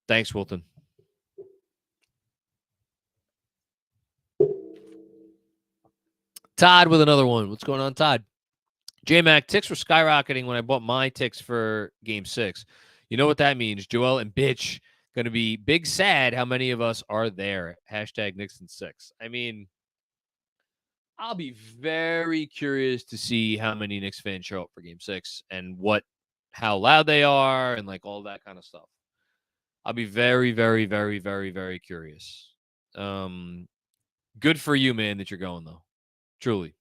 Thanks, Wilton. Todd with another one. What's going on, Todd? J-Mac, ticks were skyrocketing when I bought my ticks for game 6. You know what that means. Joel and Bitch going to be big sad how many of us are there. Hashtag Nixon 6. I mean, I'll be very curious to see how many Knicks fans show up for game 6 and how loud they are and like all that kind of stuff. I'll be very, very, very, very, very curious. Good for you, man, that you're going, though. Truly.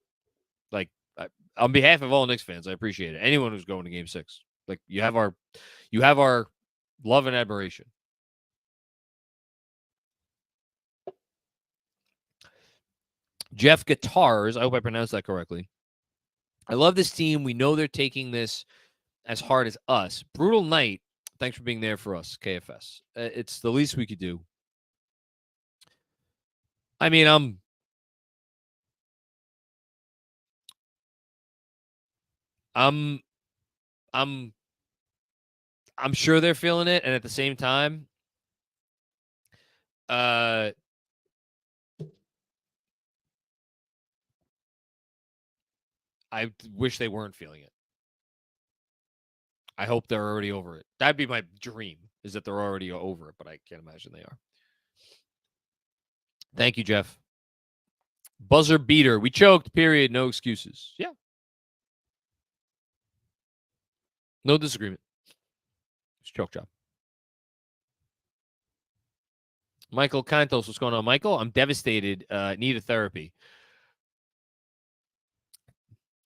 Like, on behalf of all Knicks fans, I appreciate it. Anyone who's going to game 6. Like, you have our love and admiration. Jeff Guitars, I hope I pronounced that correctly. I love this team. We know they're taking this as hard as us. Brutal night. Thanks for being there for us, KFS. It's the least we could do. I mean, I'm sure they're feeling it, and at the same time, I wish they weren't feeling it. I hope they're already over it. That'd be my dream, is that they're already over it, but I can't imagine they are. Thank you, Jeff. Buzzer beater. We choked, period. No excuses. Yeah. No disagreement. It's choke job. Michael Cantos, what's going on? Michael, I'm devastated. Need a therapy.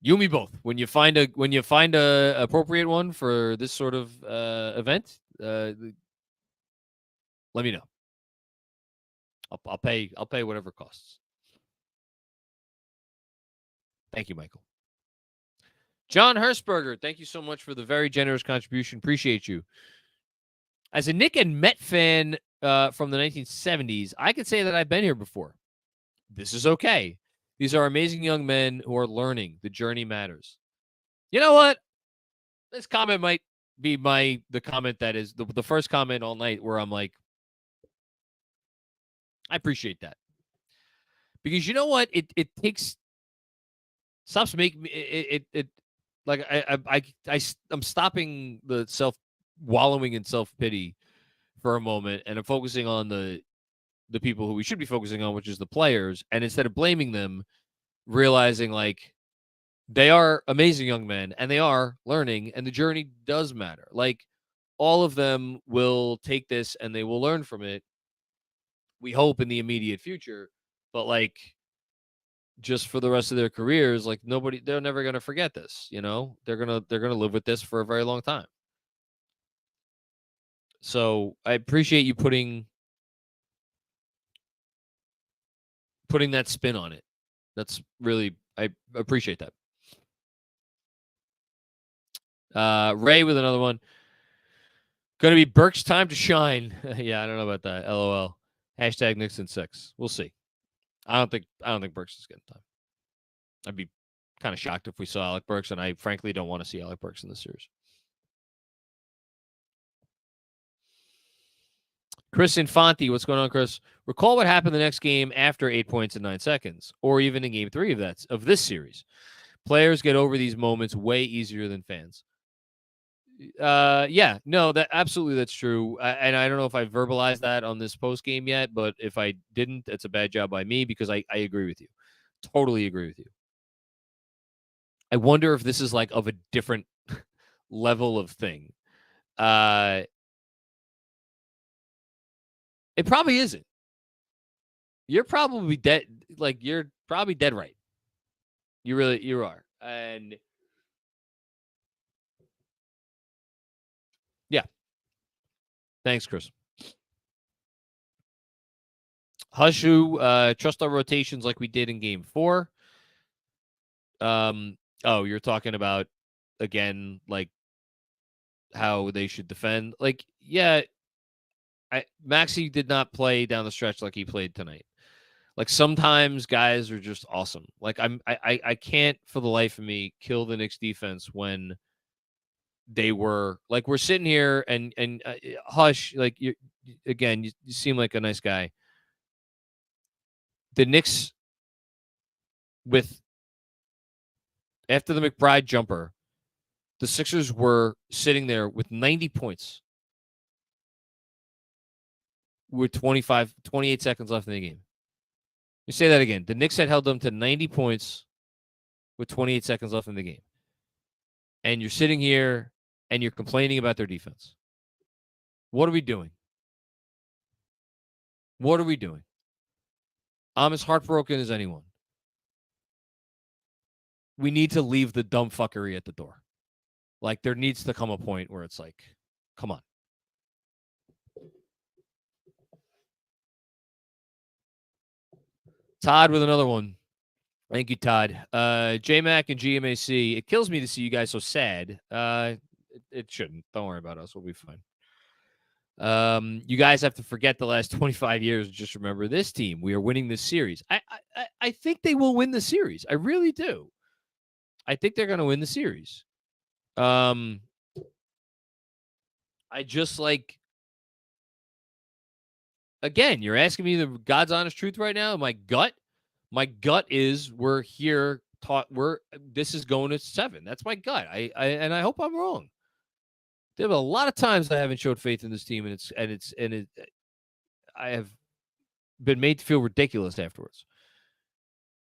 You and me both. When you find a appropriate one for this sort of event, let me know. I'll pay whatever it costs. Thank you, Michael. John Hertzberger, thank you so much for the very generous contribution. Appreciate you. As a Knick and Met fan, from the 1970s, I could say that I've been here before. This is okay. These are amazing young men who are learning. The journey matters. You know what? This comment might be the comment that is the first comment all night where I'm like, I appreciate that. Because you know what? It takes stops making me it like I'm stopping the wallowing in self-pity for a moment, and I'm focusing on the people who we should be focusing on, which is the players. And instead of blaming them, realizing like they are amazing young men and they are learning, and the journey does matter. Like all of them will take this and they will learn from it. We hope in the immediate future, but like just for the rest of their careers, like they're never going to forget this, you know? They're going to live with this for a very long time. So, I appreciate you putting that spin on it. That's really, I appreciate that. Ray with another one. Going to be Burke's time to shine. Yeah, I don't know about that. LOL. Hashtag Nixon 6. We'll see. I don't think Burks is getting time. I'd be kind of shocked if we saw Alec Burks, and I frankly don't want to see Alec Burks in this series. Chris Infante, what's going on, Chris? Recall what happened the next game after 8 points in 9 seconds, or even in Game 3 of this series. Players get over these moments way easier than fans. Yeah, no, that's true. And I don't know if I verbalized that on this post game yet, but if I didn't, it's a bad job by me, because I agree with you. Totally agree with you. I wonder if this is like of a different level of thing. It probably isn't. You're probably dead. Like, you're probably dead right. You are. And yeah. Thanks, Chris. Hushu, trust our rotations like we did in Game 4. You're talking about, again, like how they should defend. Like, yeah, Maxey did not play down the stretch like he played tonight. Like, sometimes guys are just awesome. Like, I can't for the life of me kill the Knicks defense when they were like, we're sitting here and Hush, like, you seem like a nice guy. The Knicks, after the McBride jumper, the Sixers were sitting there with 90 points with 28 seconds left in the game. Let me say that again. The Knicks had held them to 90 points with 28 seconds left in the game. And you're sitting here and you're complaining about their defense. What are we doing? What are we doing? I'm as heartbroken as anyone. We need to leave the dumb fuckery at the door. Like, there needs to come a point where it's like, come on. Todd with another one. Thank you, Todd. J-Mac and GMAC. It kills me to see you guys so sad. It shouldn't. Don't worry about us. We'll be fine. You guys have to forget the last 25 years. Just remember this team. We are winning this series. I think they will win the series. I really do. I think they're going to win the series. I just like, again, you're asking me the God's honest truth right now. My gut is we're here. This is going to 7. That's my gut. And I hope I'm wrong. There have a lot of times I haven't showed faith in this team, and I have been made to feel ridiculous afterwards.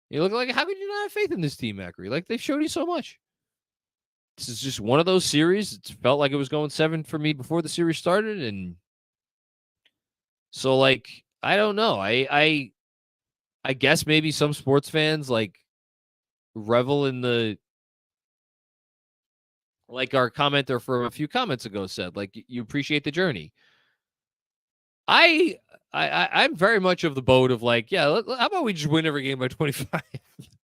You look like, how could you not have faith in this team, Macri? Like, they've showed you so much. This is just one of those series. It felt like it was going 7 for me before the series started, and so, like, I don't know. I guess maybe some sports fans like revel in the, like our commenter from a few comments ago said, like, you appreciate the journey. I'm very much of the boat of like, yeah, how about we just win every game by 25?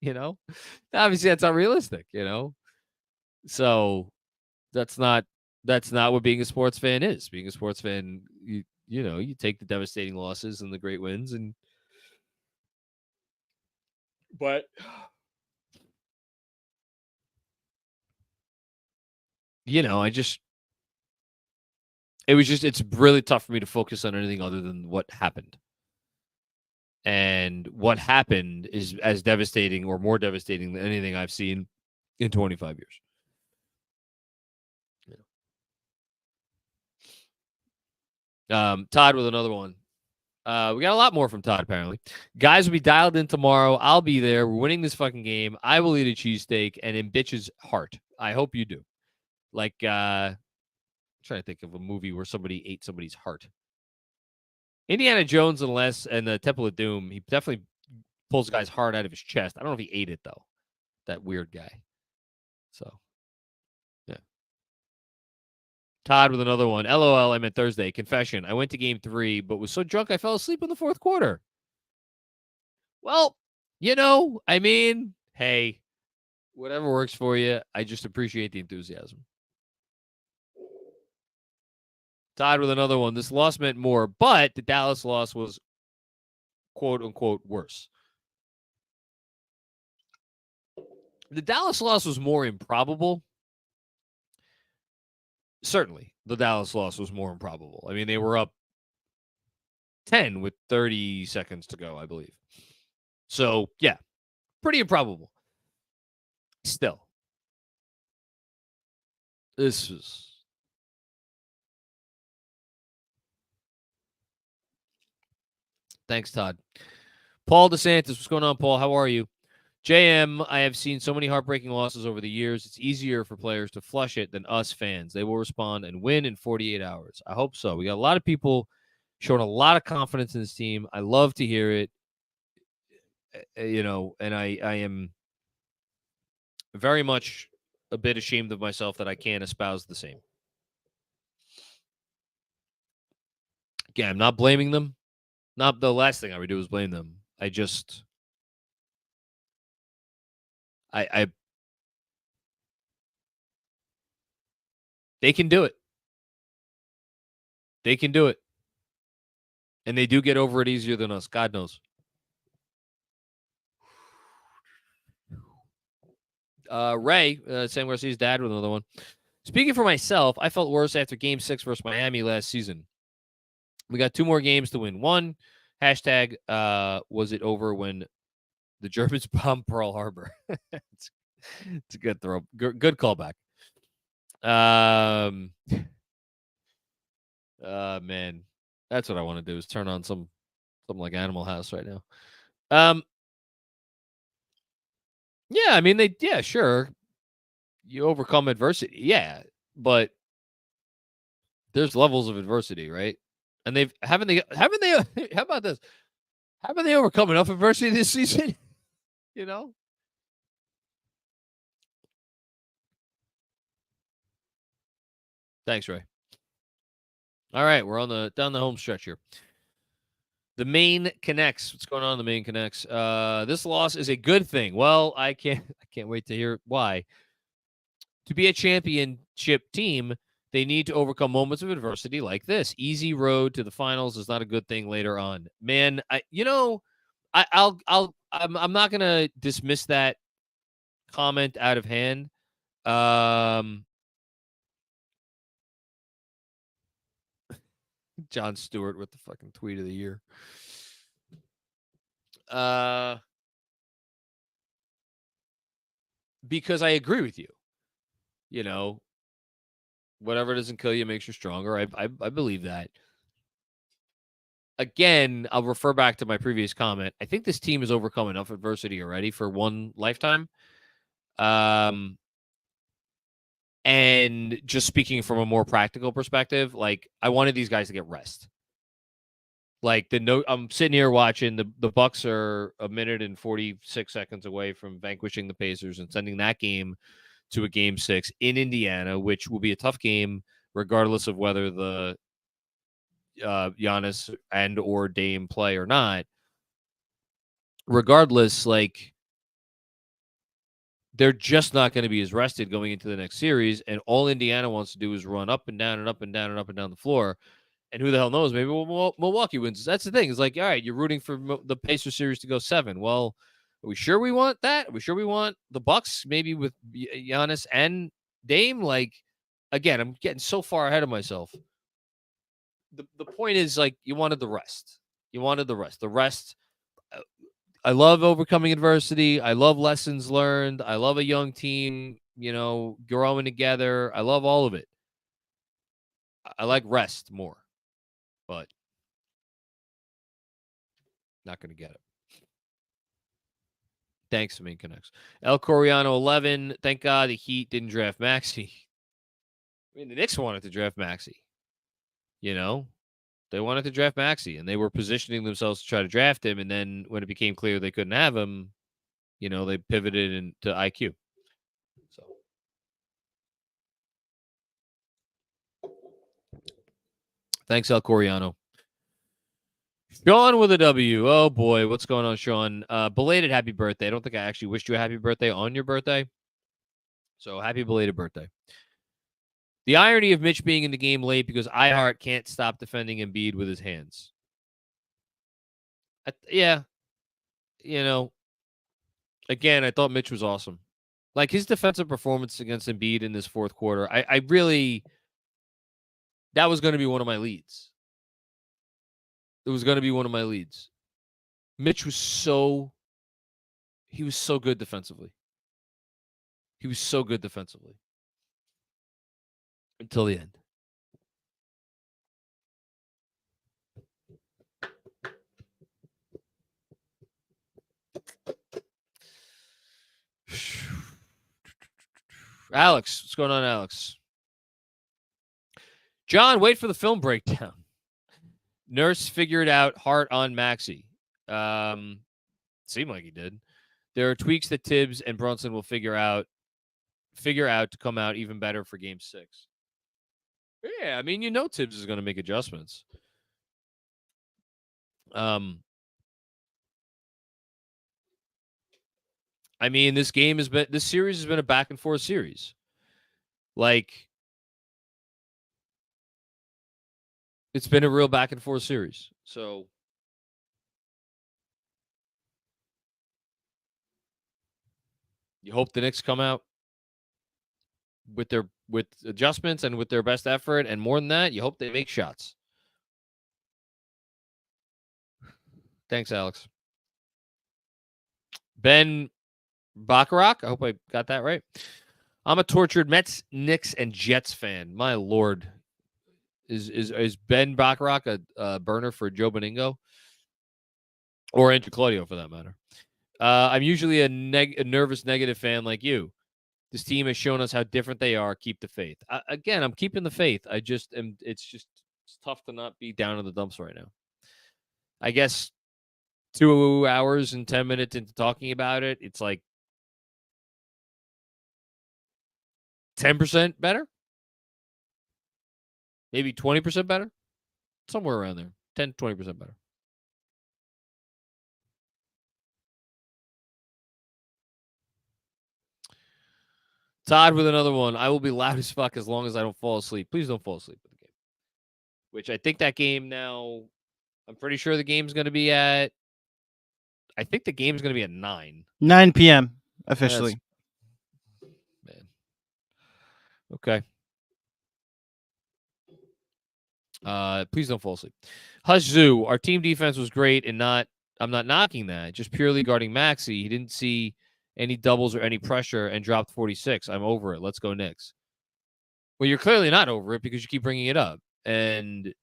You know, obviously that's not realistic, you know. So that's not what being a sports fan is. Being a sports fan, you take the devastating losses and the great wins, but it's really tough for me to focus on anything other than what happened. And what happened is as devastating or more devastating than anything I've seen in 25 years. Todd with another one. We got a lot more from Todd, apparently. Guys will be dialed in tomorrow. I'll be there. We're winning this fucking game. I will eat a cheesesteak and in bitch's heart. I hope you do. Like, I'm trying to think of a movie where somebody ate somebody's heart. Indiana Jones and the Temple of Doom, he definitely pulls a guy's heart out of his chest. I don't know if he ate it, though. That weird guy. So, yeah. Todd with another one. LOL, I meant Thursday. Confession. I went to game 3, but was so drunk I fell asleep in the fourth quarter. Well, hey, whatever works for you. I just appreciate the enthusiasm. Todd with another one. This loss meant more, but the Dallas loss was quote unquote worse. The Dallas loss was more improbable. Certainly, the Dallas loss was more improbable. I mean, they were up 10 with 30 seconds to go, I believe. So, yeah, pretty improbable. Still, this was... Thanks, Todd. Paul DeSantis, what's going on, Paul? How are you? JM, I have seen so many heartbreaking losses over the years. It's easier for players to flush it than us fans. They will respond and win in 48 hours. I hope so. We got a lot of people showing a lot of confidence in this team. I love to hear it. And I am very much a bit ashamed of myself that I can't espouse the same. Again, I'm not blaming them. Not the last thing I would do is blame them. I they can do it. They can do it. And they do get over it easier than us. God knows. Ray, Sam Garcia's dad with another one. Speaking for myself, I felt worse after Game 6 versus Miami last season. We got 2 more games to win. One, hashtag, was it over when the Germans bombed Pearl Harbor? It's a good throw. Good callback. Man, that's what I want to do is turn on something like Animal House right now. Yeah, I mean, sure. You overcome adversity. Yeah, but there's levels of adversity, right? And haven't they how about this? Haven't they overcome enough adversity this season? Thanks, Ray. All right, we're on down the home stretch here. The Maine Connects. What's going on in the Maine Connects? This loss is a good thing. Well, I can't wait to hear why. To be a championship team, they need to overcome moments of adversity like this. Easy road to the finals is not a good thing later on. Man, I'm not gonna dismiss that comment out of hand. John Stewart with the fucking tweet of the year. Because I agree with you. Whatever doesn't kill you makes you stronger. I believe that. Again, I'll refer back to my previous comment. I think this team has overcome enough adversity already for one lifetime. And just speaking from a more practical perspective, like I wanted these guys to get rest. Like I'm sitting here watching the Bucks are a minute and 46 seconds away from vanquishing the Pacers and sending that game to a Game 6 in Indiana, which will be a tough game regardless of whether the Giannis and or Dame play or not. Regardless, like they're just not going to be as rested going into the next series, and all Indiana wants to do is run up and down and up and down and up and down the floor. And who the hell knows? Maybe Milwaukee wins. That's the thing. It's like, all right, you're rooting for the Pacers series to go 7. Well, are we sure we want that? Are we sure we want the Bucks maybe with Giannis and Dame? Like, again, I'm getting so far ahead of myself. The point is, like, you wanted the rest. You wanted the rest. The rest. I love overcoming adversity. I love lessons learned. I love a young team, growing together. I love all of it. I like rest more, but not going to get it. Thanks, Main Connects. El Coriano 11. Thank God the Heat didn't draft Maxey. I mean, the Knicks wanted to draft Maxey. They wanted to draft Maxey, and they were positioning themselves to try to draft him. And then when it became clear they couldn't have him, they pivoted into IQ. So, thanks, El Coriano. Sean with a W. Oh, boy. What's going on, Sean? Belated happy birthday. I don't think I actually wished you a happy birthday on your birthday. So, happy belated birthday. The irony of Mitch being in the game late because iHeart can't stop defending Embiid with his hands. Yeah. Again, I thought Mitch was awesome. Like, his defensive performance against Embiid in this fourth quarter, I really, that was going to be one of my leads. It was going to be one of my leads. Mitch was so good defensively. He was so good defensively. Until the end. Alex, what's going on, Alex? John, wait for the film breakdown. Nurse figured out heart on Maxey. Seemed like he did. There are tweaks that Tibbs and Brunson will figure out to come out even better for Game 6. Yeah, I mean, Tibbs is going to make adjustments. I mean, this series has been a back and forth series. Like, it's been a real back and forth series. So, you hope the Knicks come out with adjustments and with their best effort, and more than that, you hope they make shots. Thanks, Alex. Ben Bacharach, I hope I got that right. I'm a tortured Mets, Knicks, and Jets fan. My Lord. Is Ben Bacharach a burner for Joe Beningo? Or Andrew Claudio, for that matter. I'm usually a nervous negative fan like you. This team has shown us how different they are. Keep the faith. Again, I'm keeping the faith. It's tough to not be down in the dumps right now. I guess 2 hours and 10 minutes into talking about it, it's like 10% better. Maybe 20% better. Somewhere around there. 10, 20% better. Todd with another one. I will be loud as fuck as long as I don't fall asleep. Please don't fall asleep with the game. Which I think that game now, I'm pretty sure the game's going to be at, I think the game's going to be at 9. 9 p.m. officially. Man. Okay. Please don't fall asleep. Hush Zoo, our team defense was great and I'm not knocking that. Just purely guarding Maxey. He didn't see any doubles or any pressure and dropped 46. I'm over it. Let's go Knicks. Well, you're clearly not over it because you keep bringing it up. And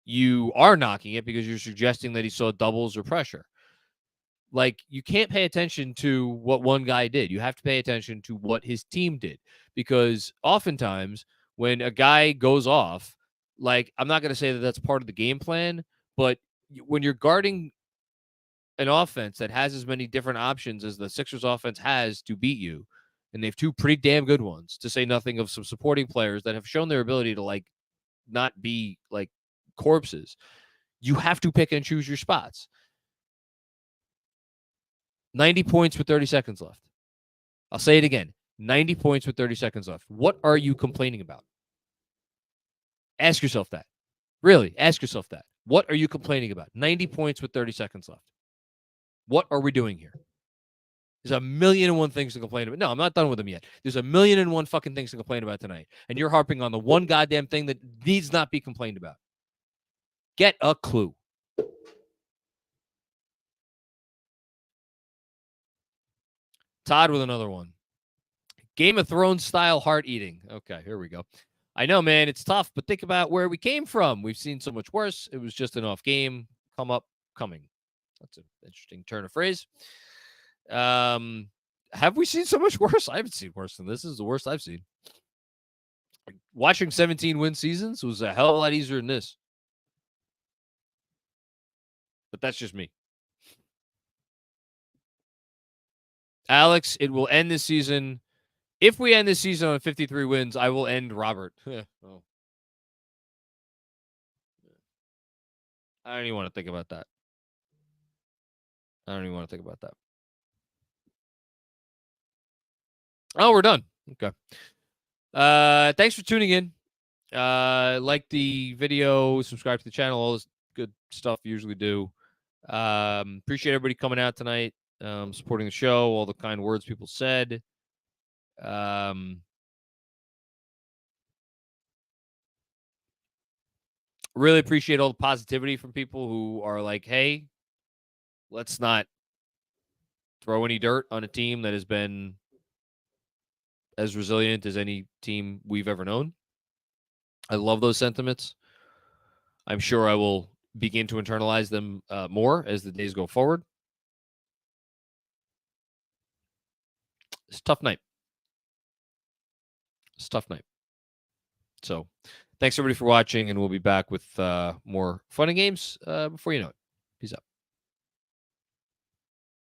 you are knocking it because you're suggesting that he saw doubles or pressure. Like, you can't pay attention to what one guy did. You have to pay attention to what his team did. Because oftentimes when a guy goes off, like, I'm not going to say that that's part of the game plan, but when you're guarding an offense that has as many different options as the Sixers offense has to beat you, and they have 2 pretty damn good ones, to say nothing of some supporting players that have shown their ability to, like, not be, like, corpses, you have to pick and choose your spots. 90 points with 30 seconds left. I'll say it again. 90 points with 30 seconds left. What are you complaining about? Ask yourself that. Really, ask yourself that. What are you complaining about? 90 points with 30 seconds left. What are we doing here? There's a million and one things to complain about. No, I'm not done with them yet. There's a million and one fucking things to complain about tonight. And you're harping on the one goddamn thing that needs not be complained about. Get a clue. Todd with another one. Game of Thrones style heart eating. Okay, here we go. I know, man, it's tough, but think about where we came from. We've seen so much worse. It was just an off game. Coming. That's an interesting turn of phrase. Have we seen so much worse? I haven't seen worse than this. This is the worst I've seen. Watching 17 win seasons was a hell of a lot easier than this. But that's just me. Alex, it will end this season. If we end this season on 53 wins, I will end Robert. Oh. I don't even want to think about that. Oh, we're done. Okay. Thanks for tuning in. Like the video, subscribe to the channel, all this good stuff you usually do. Appreciate everybody coming out tonight, supporting the show, all the kind words people said. Really appreciate all the positivity from people who are like, hey, let's not throw any dirt on a team that has been as resilient as any team we've ever known. I love those sentiments. I'm sure I will begin to internalize them more as the days go forward. It's a tough night. So thanks everybody for watching, and we'll be back with more fun and games before you know it. Peace out.